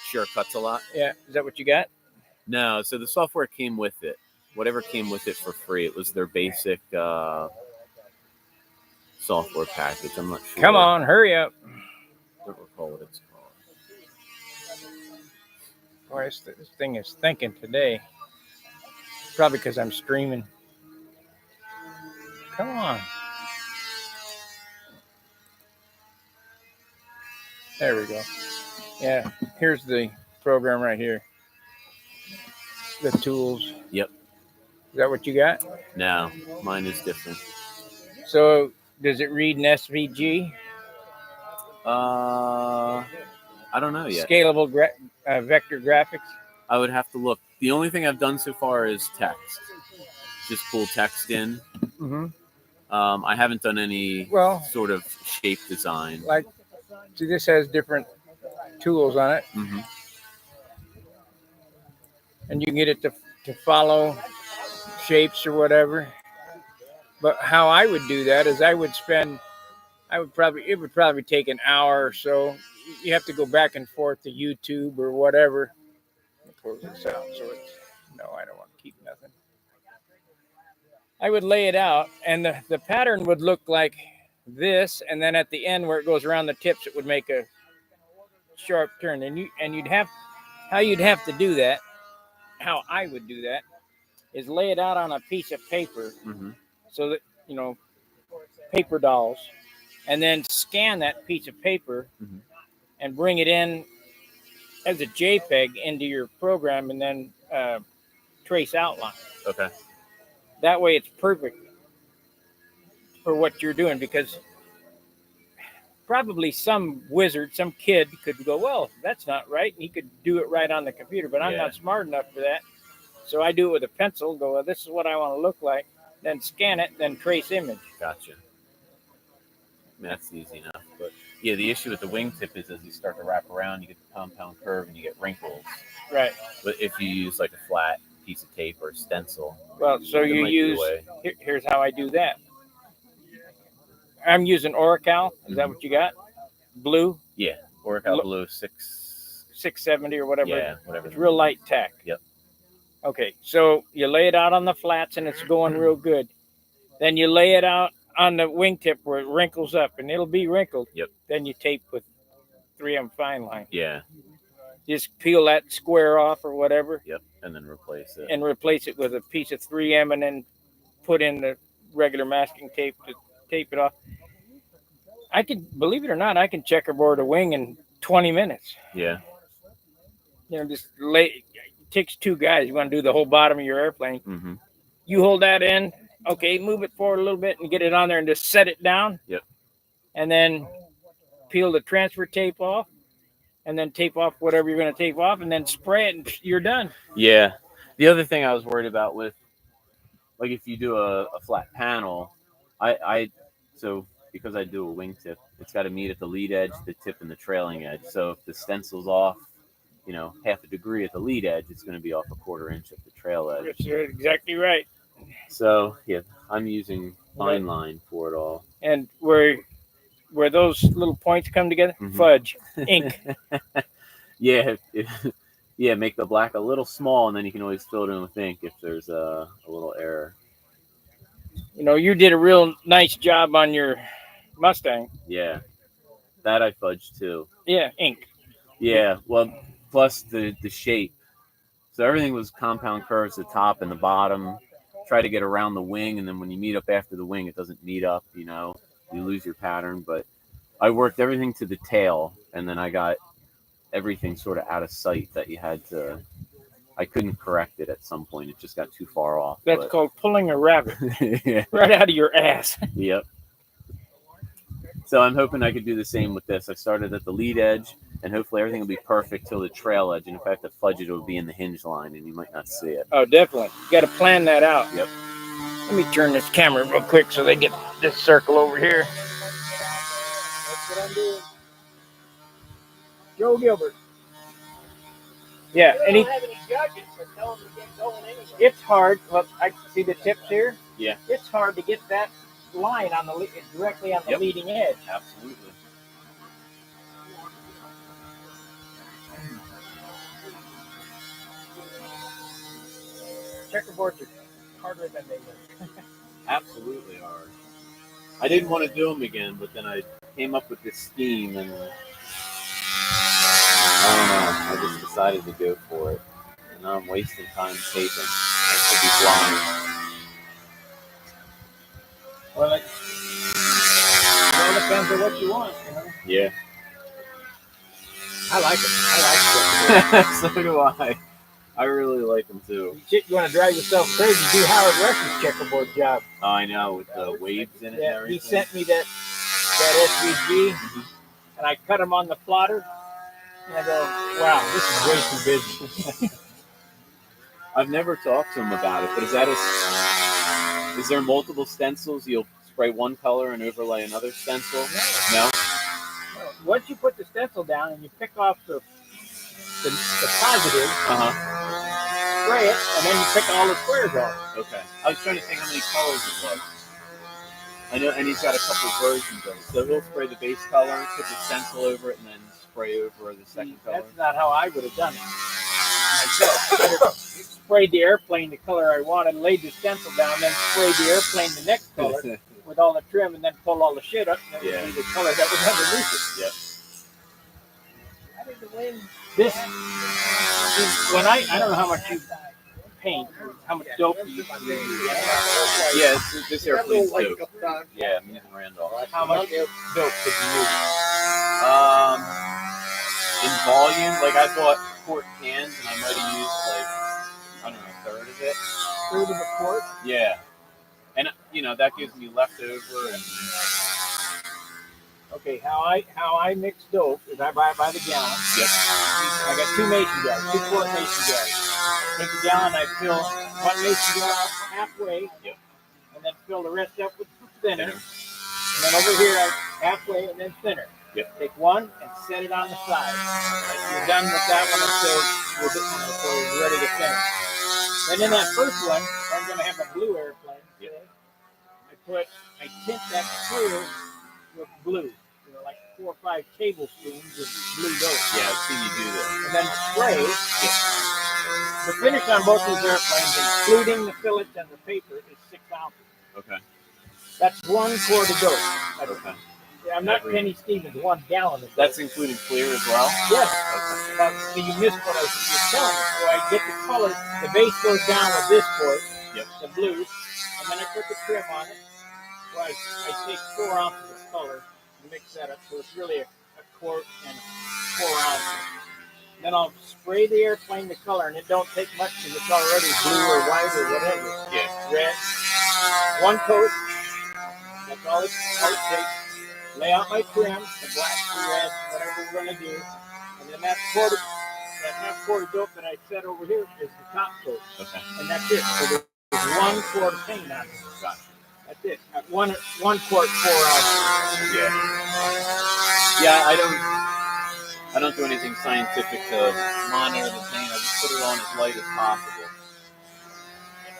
Sure Cuts a lot? Yeah, is that what you got? No, so the software came with it. Whatever came with it for free. It was their basic software package. I'm not sure. Come on, hurry up. I don't recall what it's called. Boy, this thing is thinking today. Probably because I'm streaming. Come on. There we go. Yeah, here's the program right here. The tools. Yep. Is that what you got? No, mine is different. So, does it read an SVG? I don't know yet. Scalable vector graphics? I would have to look. The only thing I've done so far is text. Just pull text in. Mm-hmm. I haven't done any sort of shape design. Like, see, this has different tools on it. Mm-hmm. And you can get it to follow shapes or whatever. But how I would do that is it would probably take an hour or so. You have to go back and forth to YouTube or whatever. Let me close this out no, I don't want to keep nothing. I would lay it out, and the pattern would look like this, and then at the end where it goes around the tips, it would make a sharp turn. And you'd have to do that. How I would do that is lay it out on a piece of paper, mm-hmm. so that paper dolls, and then scan that piece of paper mm-hmm. and bring it in as a JPEG into your program, and then trace outline. Okay. That way it's perfect for what you're doing, because probably some wizard, some kid could go, well, that's not right, and he could do it right on the computer, but I'm not smart enough for that. So I do it with a pencil, go, well, this is what I want to look like, then scan it, then trace image. Gotcha. That's easy enough. But Yeah, the issue with the wingtip is as you start to wrap around, you get the compound curve and you get wrinkles. Right. But if you use like a flat piece of tape or a stencil, Well, so there you might be a use. way. Here's how I do that. I'm using Oracal. Is that what you got? Blue. Yeah, Oracal Blue 670 or whatever. Yeah, whatever. It's real light tack. Yep. Okay, so you lay it out on the flats and it's going real good. Then you lay it out on the wingtip where it wrinkles up, and it'll be wrinkled. Yep. Then you tape with 3M fine line. Yeah. Just peel that square off or whatever. Yep. And then replace it. And replace it with a piece of 3M, and then put in the regular masking tape to tape it off. I can, believe it or not, I can checkerboard a wing in 20 minutes. Yeah. You know, just lay. It takes two guys. You want to do the whole bottom of your airplane. Mm-hmm. You hold that in. Okay, move it forward a little bit and get it on there and just set it down. Yep. And then peel the transfer tape off, and then tape off whatever you're going to tape off, and then spray it, and you're done. Yeah. The other thing I was worried about with, like, if you do a flat panel, so because I do a wingtip, it's got to meet at the lead edge, the tip, and the trailing edge. So if the stencil's off, half a degree at the lead edge, it's going to be off a 1/4 inch at the trail edge. You're exactly right. So yeah, I'm using fine line for it all. And where those little points come together, fudge, ink. Yeah, yeah, make the black a little small, and then you can always fill it in with ink if there's a little error. You did a real nice job on your Mustang. Yeah, that I fudged too. Yeah, ink. Yeah, well, plus the shape. So everything was compound curves, the top and the bottom. Try to get around the wing, and then when you meet up after the wing, it doesn't meet up, you lose your pattern. But I worked everything to the tail, and then I got everything sort of out of sight that you had to. I couldn't correct it at some point. It just got too far off. That's called pulling a rabbit. Yeah. Right out of your ass. Yep. So I'm hoping I could do the same with this. I started at the lead edge, and hopefully everything will be perfect till the trail edge. And if I have to fudge it, it'll be in the hinge line, and you might not see it. Oh, definitely. You got to plan that out. Yep. Let me turn this camera real quick so they get this circle over here. That's what I'm doing. Joe Gilbert. Yeah, You don't have any judges, so tell them to get going anyway. It's hard. Look, I see the tips here. Yeah. It's hard to get that line on the directly on the leading edge. Absolutely. Checkerboards are harder than they look. Absolutely are. I didn't want to do them again, but then I came up with this scheme, and I don't know. I just decided to go for it. And now I'm wasting time taping. I should be flying. Well, it all depends on what you want. Yeah. I like it. So do I. I really like them too. Shit, you want to drive yourself crazy? Do Howard Rush's checkerboard job. Oh, I know, with the waves in it and everything. He sent me that SVG, and I cut him on the plotter. And I go, wow, this is way too busy. I've never talked to him about it, but is there multiple stencils? You'll spray one color and overlay another stencil? No? Once you put the stencil down and you pick off the positive, spray it, and then you pick all the squares off. Okay. I was trying to think how many colors it was. I know, and he's got a couple versions of it. So he'll spray the base color, put the stencil over it, and then spray over the second color. That's not how I would have done it myself. Sprayed the airplane the color I wanted, laid the stencil down, then sprayed the airplane the next color with all the trim, and then pull all the shit up, and then would be the color that was underneath it. Yep. How did the wind? This is when I don't know how much you paint, how much dope you use. Yeah, this airplane's dope. Yeah, I'm using Randolph. How much dope did you use? In volume, like I bought quart cans, and I might have used a third of it. Third of a quart? Yeah. And that gives me leftover and okay, how I mix dope is I buy it by the gallon. Yep. I got 2 mason jars, 2 quart mason jars. Take a gallon, I fill 1 mason jar up halfway. Yep. And then fill the rest up with thinner. And then over here I halfway and then thinner. Yep. Take one and set it on the side. You're done with that one until you're ready to finish. Then in that first one, I'm going to have a blue airplane. Yep. I tint that clear with blue. Like 4 or 5 tablespoons of blue dough. Yeah, I've seen you do that. And then spray. The finish on both these airplanes, including the fillets and the paper, is 6 ounces. Okay. That's 1 quart of dough. Okay. I'm not Penny Stevens, 1 gallon of dough. That's including clear as well? Yes. Okay. You missed what I was telling you. So I get the color, the base goes down with this quart, the blue, and then I put the trim on it. So I take 4 ounces of color and mix that up. So it's really a quart and 4 ounces. Then I'll spray the airplane the color, and it don't take much because it's already blue or white or whatever. Yeah. Red. 1 coat. That's all it takes. Lay out my trim, the black, the red, whatever we're going to do. And then that half quart of dope that I set over here is the top coat. Okay. And that's it. So there's 1 quart of paint on it. Gotcha. That's it. At 1 quart, 4 ounces. Yeah. Yeah, I don't do anything scientific to monitor the paint. I just put it on as light as possible.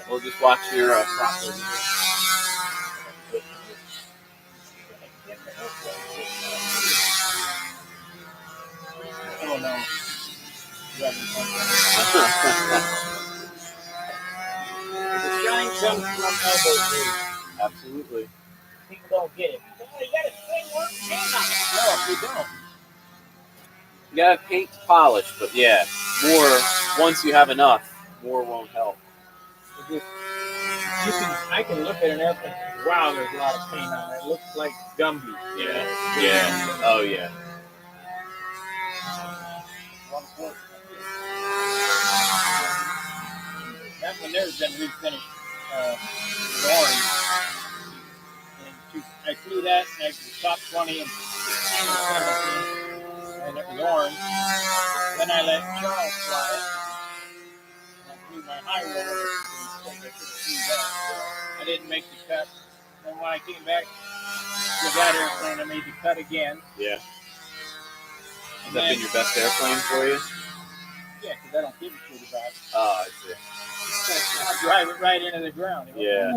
We'll just watch your process video. Oh no. The shine comes from elbow grease. Absolutely. People don't get it. Oh, you got to spray more paint on it. No, you don't. You gotta have paint to polish, but yeah, more, once you have enough, more won't help. I can look at an airplane and say, wow, there's a lot of paint on it. It looks like Gumby. Yeah. Oh, yeah. That one there's been refinished with orange. And I flew that, and I was top 20 and 16 and 17, and it was orange. Then I let Charles fly it, and I flew my high roller. I didn't make the cut. Then when I came back to that airplane, I made the cut again. Yeah. Has that been your best airplane for you? Yeah, because I don't give a shit about it. Oh, I see. I drive it right into the ground. Yeah.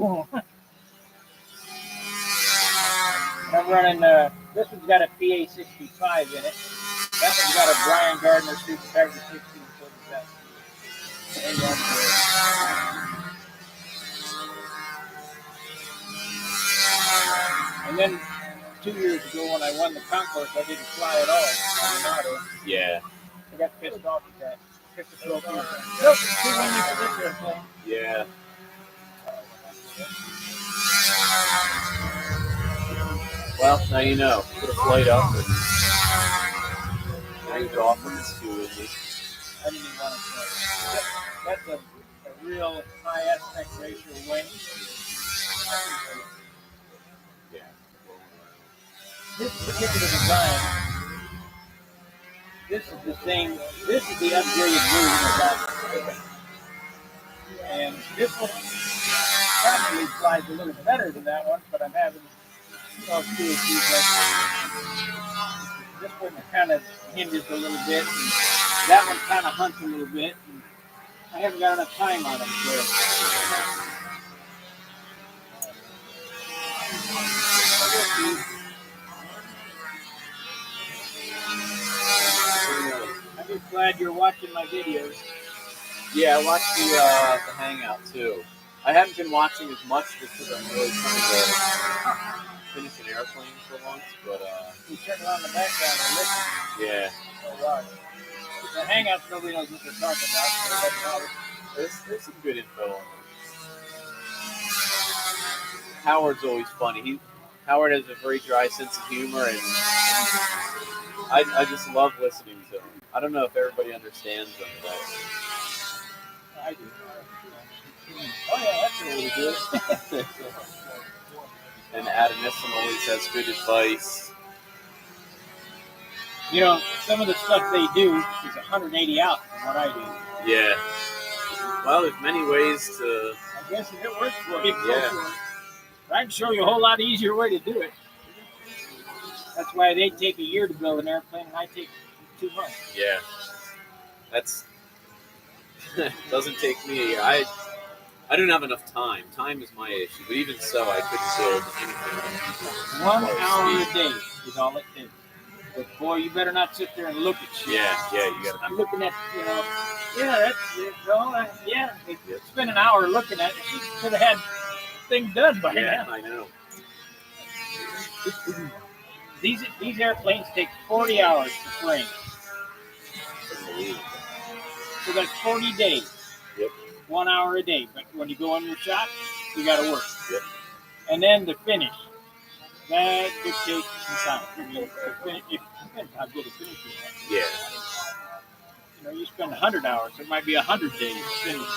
I'm running, this one's got a PA-65 in it. That one's got a Brian Gardner Super Tiger 16. And then 2 years ago when I won the concourse, I didn't fly at all on the auto. Yeah. I got pissed off at that. Took the trophy. Nope, too windy for this airplane. Yeah. Well, now you know. Put a flight up and now you're off when it's too windy. I didn't even want to fly. That's a real high aspect ratio wing. Yeah. This particular design, this is the upgraded version of that. And this one probably flies a little better than that one, but I'm having two issues. This one kind of hinges a little bit, and that one kind of hunts a little bit. And I haven't got enough time on them, so. I'm just glad you're watching my videos. Yeah, I watched the Hangout too. I haven't been watching as much just because I'm really trying to finish an airplane for once, but You turn around the background and listen. yeah. Oh, wow. The Hangouts, nobody knows what they're talking about. There's some good info on there. Howard's always funny. Howard has a very dry sense of humor, and I just love listening to him. I don't know if everybody understands him, but I do. Oh yeah, that's really good. and Adamison always has good advice. You know, some of the stuff they do is 180 out from what I do. Yeah. Well, there's many ways to. I guess if it works for you, Yeah. I can show you a whole lot easier way to do it. That's why they take a year to build an airplane, and I take 2 months. Yeah. That's doesn't take me. I don't have enough time. Time is my issue. But even so, I couldn't build anything. 1 hour a day is all it takes. But boy, you better not sit there and look at shit. Yeah, you got to. I'm looking at, spend an hour looking at it. She could have had things done by now. I know. These airplanes take 40 hours to frame. So that's 40 days. Yep. 1 hour a day. But when you go on your shop, you got to work. Yep. And then the finish. That could take some time. I mean, it depends how good a finish you have. Yeah. You spend 100 hours. It might be 100 days to finish.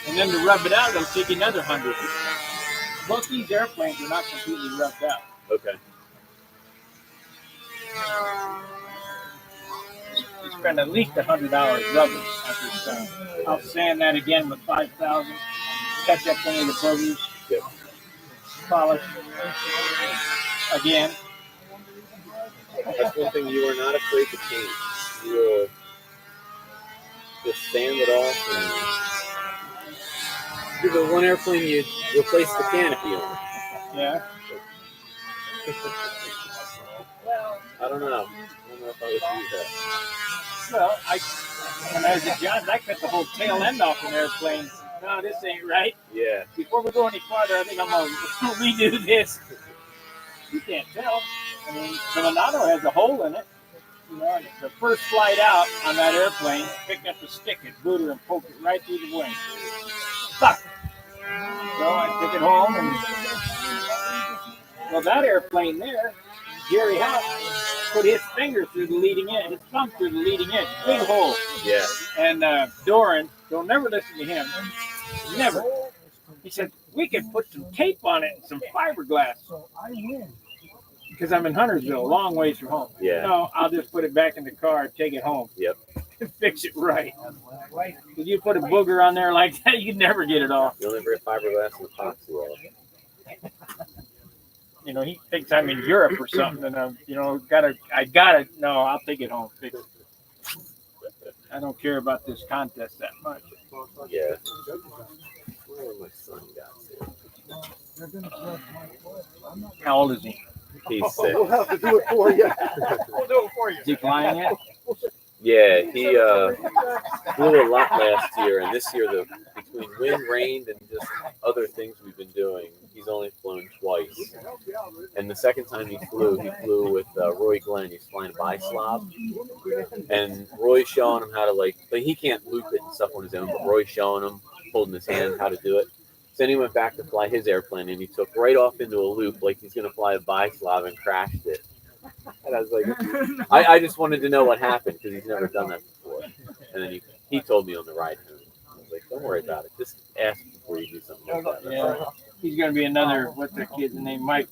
And then to rub it out, it'll take another 100. Both these airplanes are not completely rubbed out. Okay. You spend at least 100 hours rubbing after it's done. I'll sand that again with 5,000. Catch up any of the boogers. Yep. Polish again. That's one thing you are not afraid to change. You will just sand it off. And the one airplane you replace the canopy on. Yeah. I don't know. I don't know if I would use that. Well, when I was at John's, I cut the whole tail end off an airplane. No, this ain't right. Yeah. Before we go any farther, I think I'm going to redo this. You can't tell. I mean, the Monado has a hole in it. The first flight out on that airplane, picked up a stick at Booter and poked it right through the wing. Fuck! So I took it home, and well, that airplane there, Jerry House put his finger through the leading edge, his thumb through the leading edge, big hole. Yeah. And Doran, don't never listen to him. Never. He said, we could put some tape on it and some fiberglass. Because I'm in Huntersville, a long ways from home. Yeah. No, I'll just put it back in the car and take it home. Yep. And fix it right. Because you put a booger on there like that, you'd never get it off. You only bring fiberglass and epoxy off. He thinks I'm in Europe or something, and I'll take it home, fix it. I don't care about this contest that much. Yeah. Where my son got to? How old is he? He's 6. We'll have to do it for you. We'll do it for you. Is he flying yet? Yeah, he flew a lot last year, and this year, between wind, rain, and just other things we've been doing, he's only flown twice. And the second time he flew with Roy Glenn. He's flying Bislav, and Roy's showing him how to but he can't loop it and stuff on his own, but Roy's showing him, holding his hand, how to do it. So then he went back to fly his airplane, and he took right off into a loop like he's going to fly a Bislav and crashed it. And I was like, I just wanted to know what happened because he's never done that before. And then he told me on the ride home. I was like, don't worry about it. Just ask before you do something like that. Yeah. He's going to be another, what's the kid's name? Mike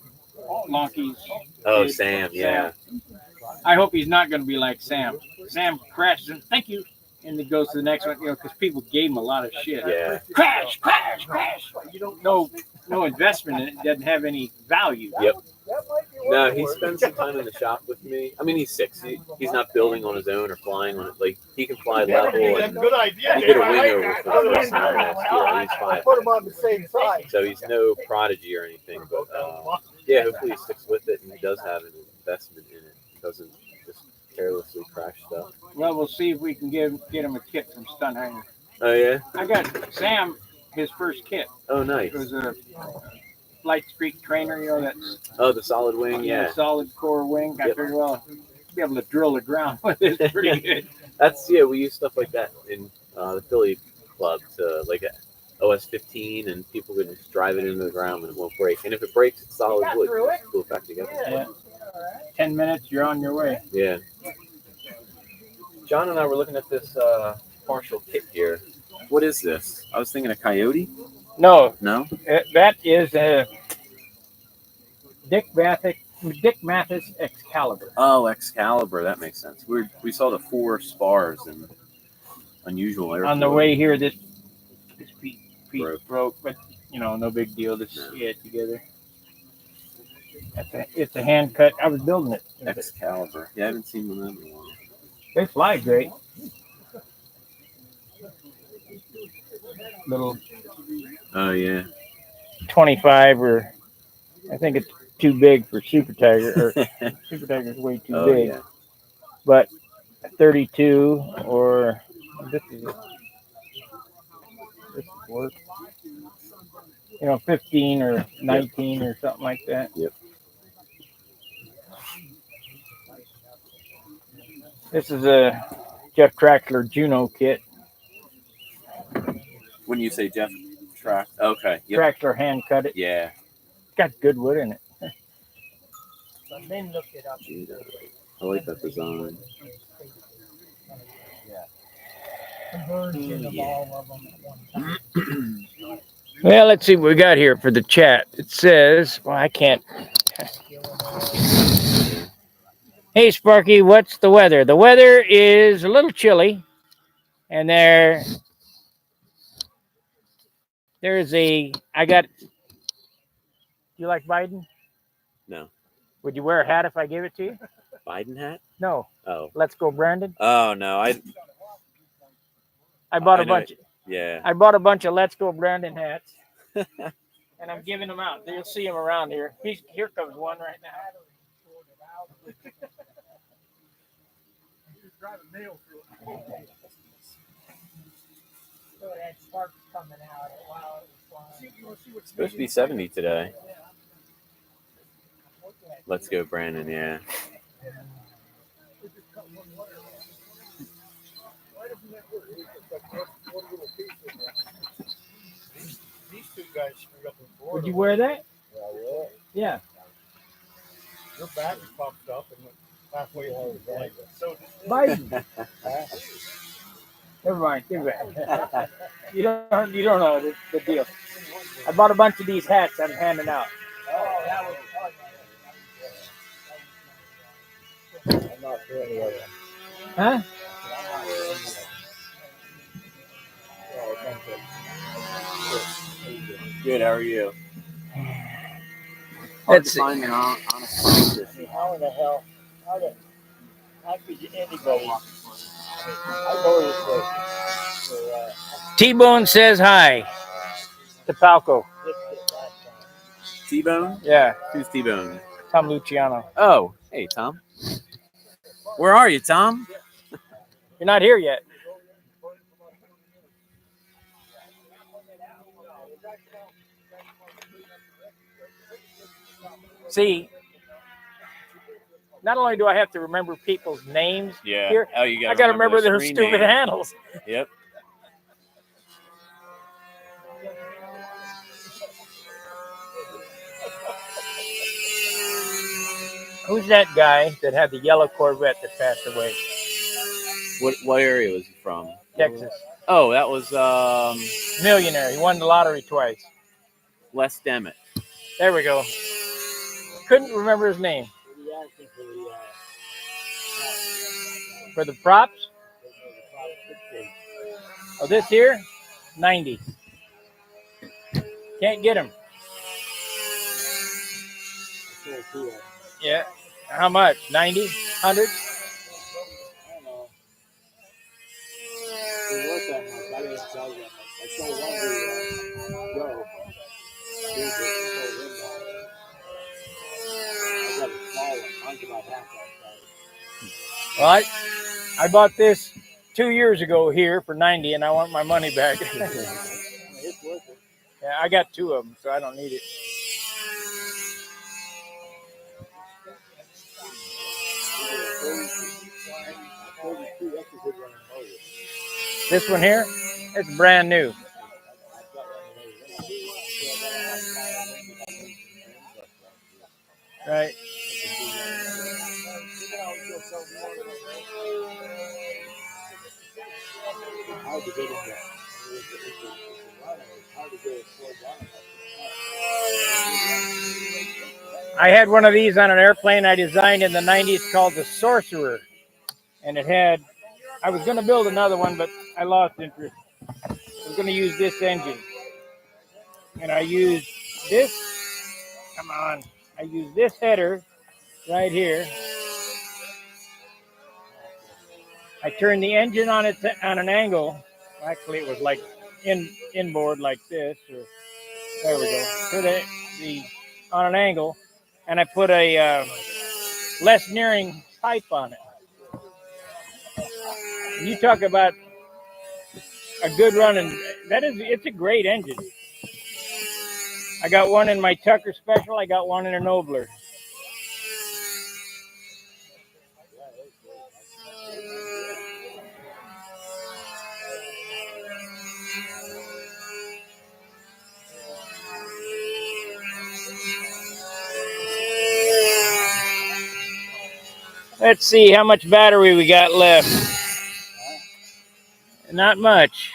Lonky's kid. Sam, yeah. I hope he's not going to be like Sam. Sam crashes and thank you. And it goes to the next one, because people gave him a lot of shit. Yeah. Crash. You don't know, no investment in it. Doesn't have any value. Yep. No, he spends some time in the shop with me. I mean, he's 6. He's not building on his own or flying on it. Like, he can fly level. And Good idea. he did a wing over for the first time last year. He's 5. Put them on the same side. So he's no prodigy or anything. But, yeah, hopefully he sticks with it and he does have an investment in it. He doesn't just carelessly crash stuff. Well, we'll see if we can get him a kit from Stunt Hanger. Oh, yeah? I got Sam his first kit. Oh, nice. It was a Flight Streak trainer, that's the solid wing, yeah. Solid core wing. I Yep. figured, well, be able to drill the ground with it pretty good. We use stuff like that in the Philly club to like a OS 15, and people can just drive it into the ground and it won't break. And if it breaks, it's solid wood. It's cool back together. Yeah. 10 minutes, you're on your way. Yeah. John and I were looking at this partial kit here. What is this? I was thinking a Coyote. No, No? that is a Dick Mathis Excalibur. Oh, Excalibur. That makes sense. We saw the 4 spars and unusual airport. On the way here, this piece Broke. broke, but no big deal. Just see it together. It's a hand cut. I was building it. Excalibur. Yeah, I haven't seen one of them in a while. They fly great. Little Oh yeah. 25 or I think it's too big for Super Tiger, or Super Tiger's way too big. Yeah. But 32 or this is worth, 15 or 19 or something like that. Yep. This is a Jeff Traxler Juno kit. When you say Jeff Track, okay. Yep. Traxler hand cut it. Yeah. It's got good wood in it. Then look it up. I like that design. Conversion of all of them at one time. Well, let's see what we got here for the chat. It says, well, I can't. Hey, Sparky, what's the weather? The weather is a little chilly, and there's I got. Do you like Biden? No. Would you wear a hat if I gave it to you? Biden hat? No. Oh. Let's go, Brandon. Oh no, I bought a bunch. Yeah. I bought a bunch of Let's Go Brandon hats, and I'm giving them out. You'll see them around here. Here comes one right now. So that spark coming out while it was flying. It's supposed to be 70 today. Let's go, Brandon. Yeah. These two guys screwed up in Florida. Would you wear that? Yeah. Your back popped up and went halfway home. Like, so Biden. Never mind. Give it back. You don't know the deal. I bought a bunch of these hats I'm handing out. Oh, that was. I'm not sure any of them. Huh? Good. How are you? Let's see. Find an honest competition. How in the hell? How could anybody? I go this way. T-Bone says hi to Falco. T-Bone? Yeah, Who's T-Bone? Tom Luciano. Oh, hey Tom. Where are you, Tom? You're not here yet. See, not only do I have to remember people's names here, Oh, you got. I got to remember their screen stupid name. handles. Yep. Who's that guy that had the yellow Corvette that passed away? What area was he from? Texas. Oh, that was Millionaire. He won the lottery twice. Les Demet. There we go. Couldn't remember his name. For the props? Oh, this here? 90. Can't get him. Yeah. How much? 90? 100? Well, I bought this 2 years ago here for 90, and I want my money back. Yeah, I got two of them, so I don't need it. This one here, it's brand new. Right. I had one of these on an airplane I designed in the 90s called the Sorcerer. And it had, I was going to build another one, but I lost interest. I was going to use this engine. And I used this. Come on. I use this header right here. I turn the engine on on an angle. Actually, it was like inboard like this. Or, there we go. Turn the on an angle, and I put a less nearing pipe on it. You talk about a good run, and it's a great engine. I got one in my Tucker Special. I got one in a Nobler. Let's see how much battery we got left. Not much.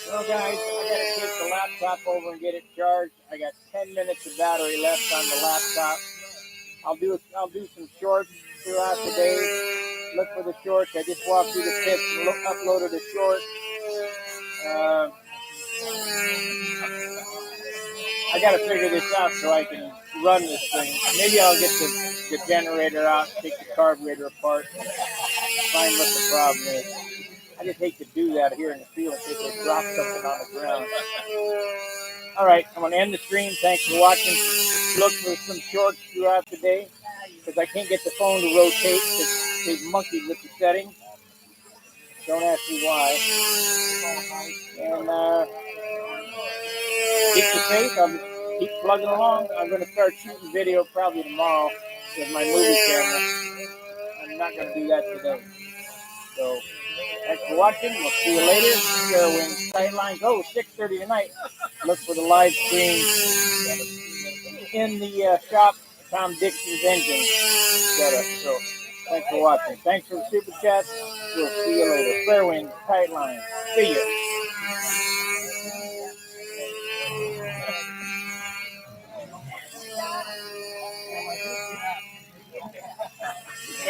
Well, guys, I gotta take the laptop over and get it charged. I got 10 minutes of battery left on the laptop. I'll do some shorts throughout the day. Look for the shorts. I just walked through the tips and uploaded a short. I gotta figure this out so I can run this thing. Maybe I'll get the generator out, take the carburetor apart, find what the problem is. I just hate to do that here in the field in case I drop something on the ground. All right, I'm going to end the stream. Thanks for watching. Look for some shorts throughout the day because I can't get the phone to rotate because they've monkeyed with the settings. Don't ask me why. And keep you safe. I'll just keep plugging along. I'm going to start shooting video probably tomorrow with my movie camera. I'm not going to do that today. So thanks for watching. We'll see you later. Fairwing Sightlines. Oh, 6:30 tonight. Look for the live stream in the shop. Tom Dixon's engine setup. So thanks for watching. Thanks for the super chat. We'll see you later. Fairwing Sightlines. See ya.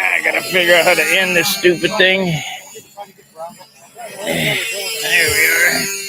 I gotta figure out how to end this stupid thing. There we are.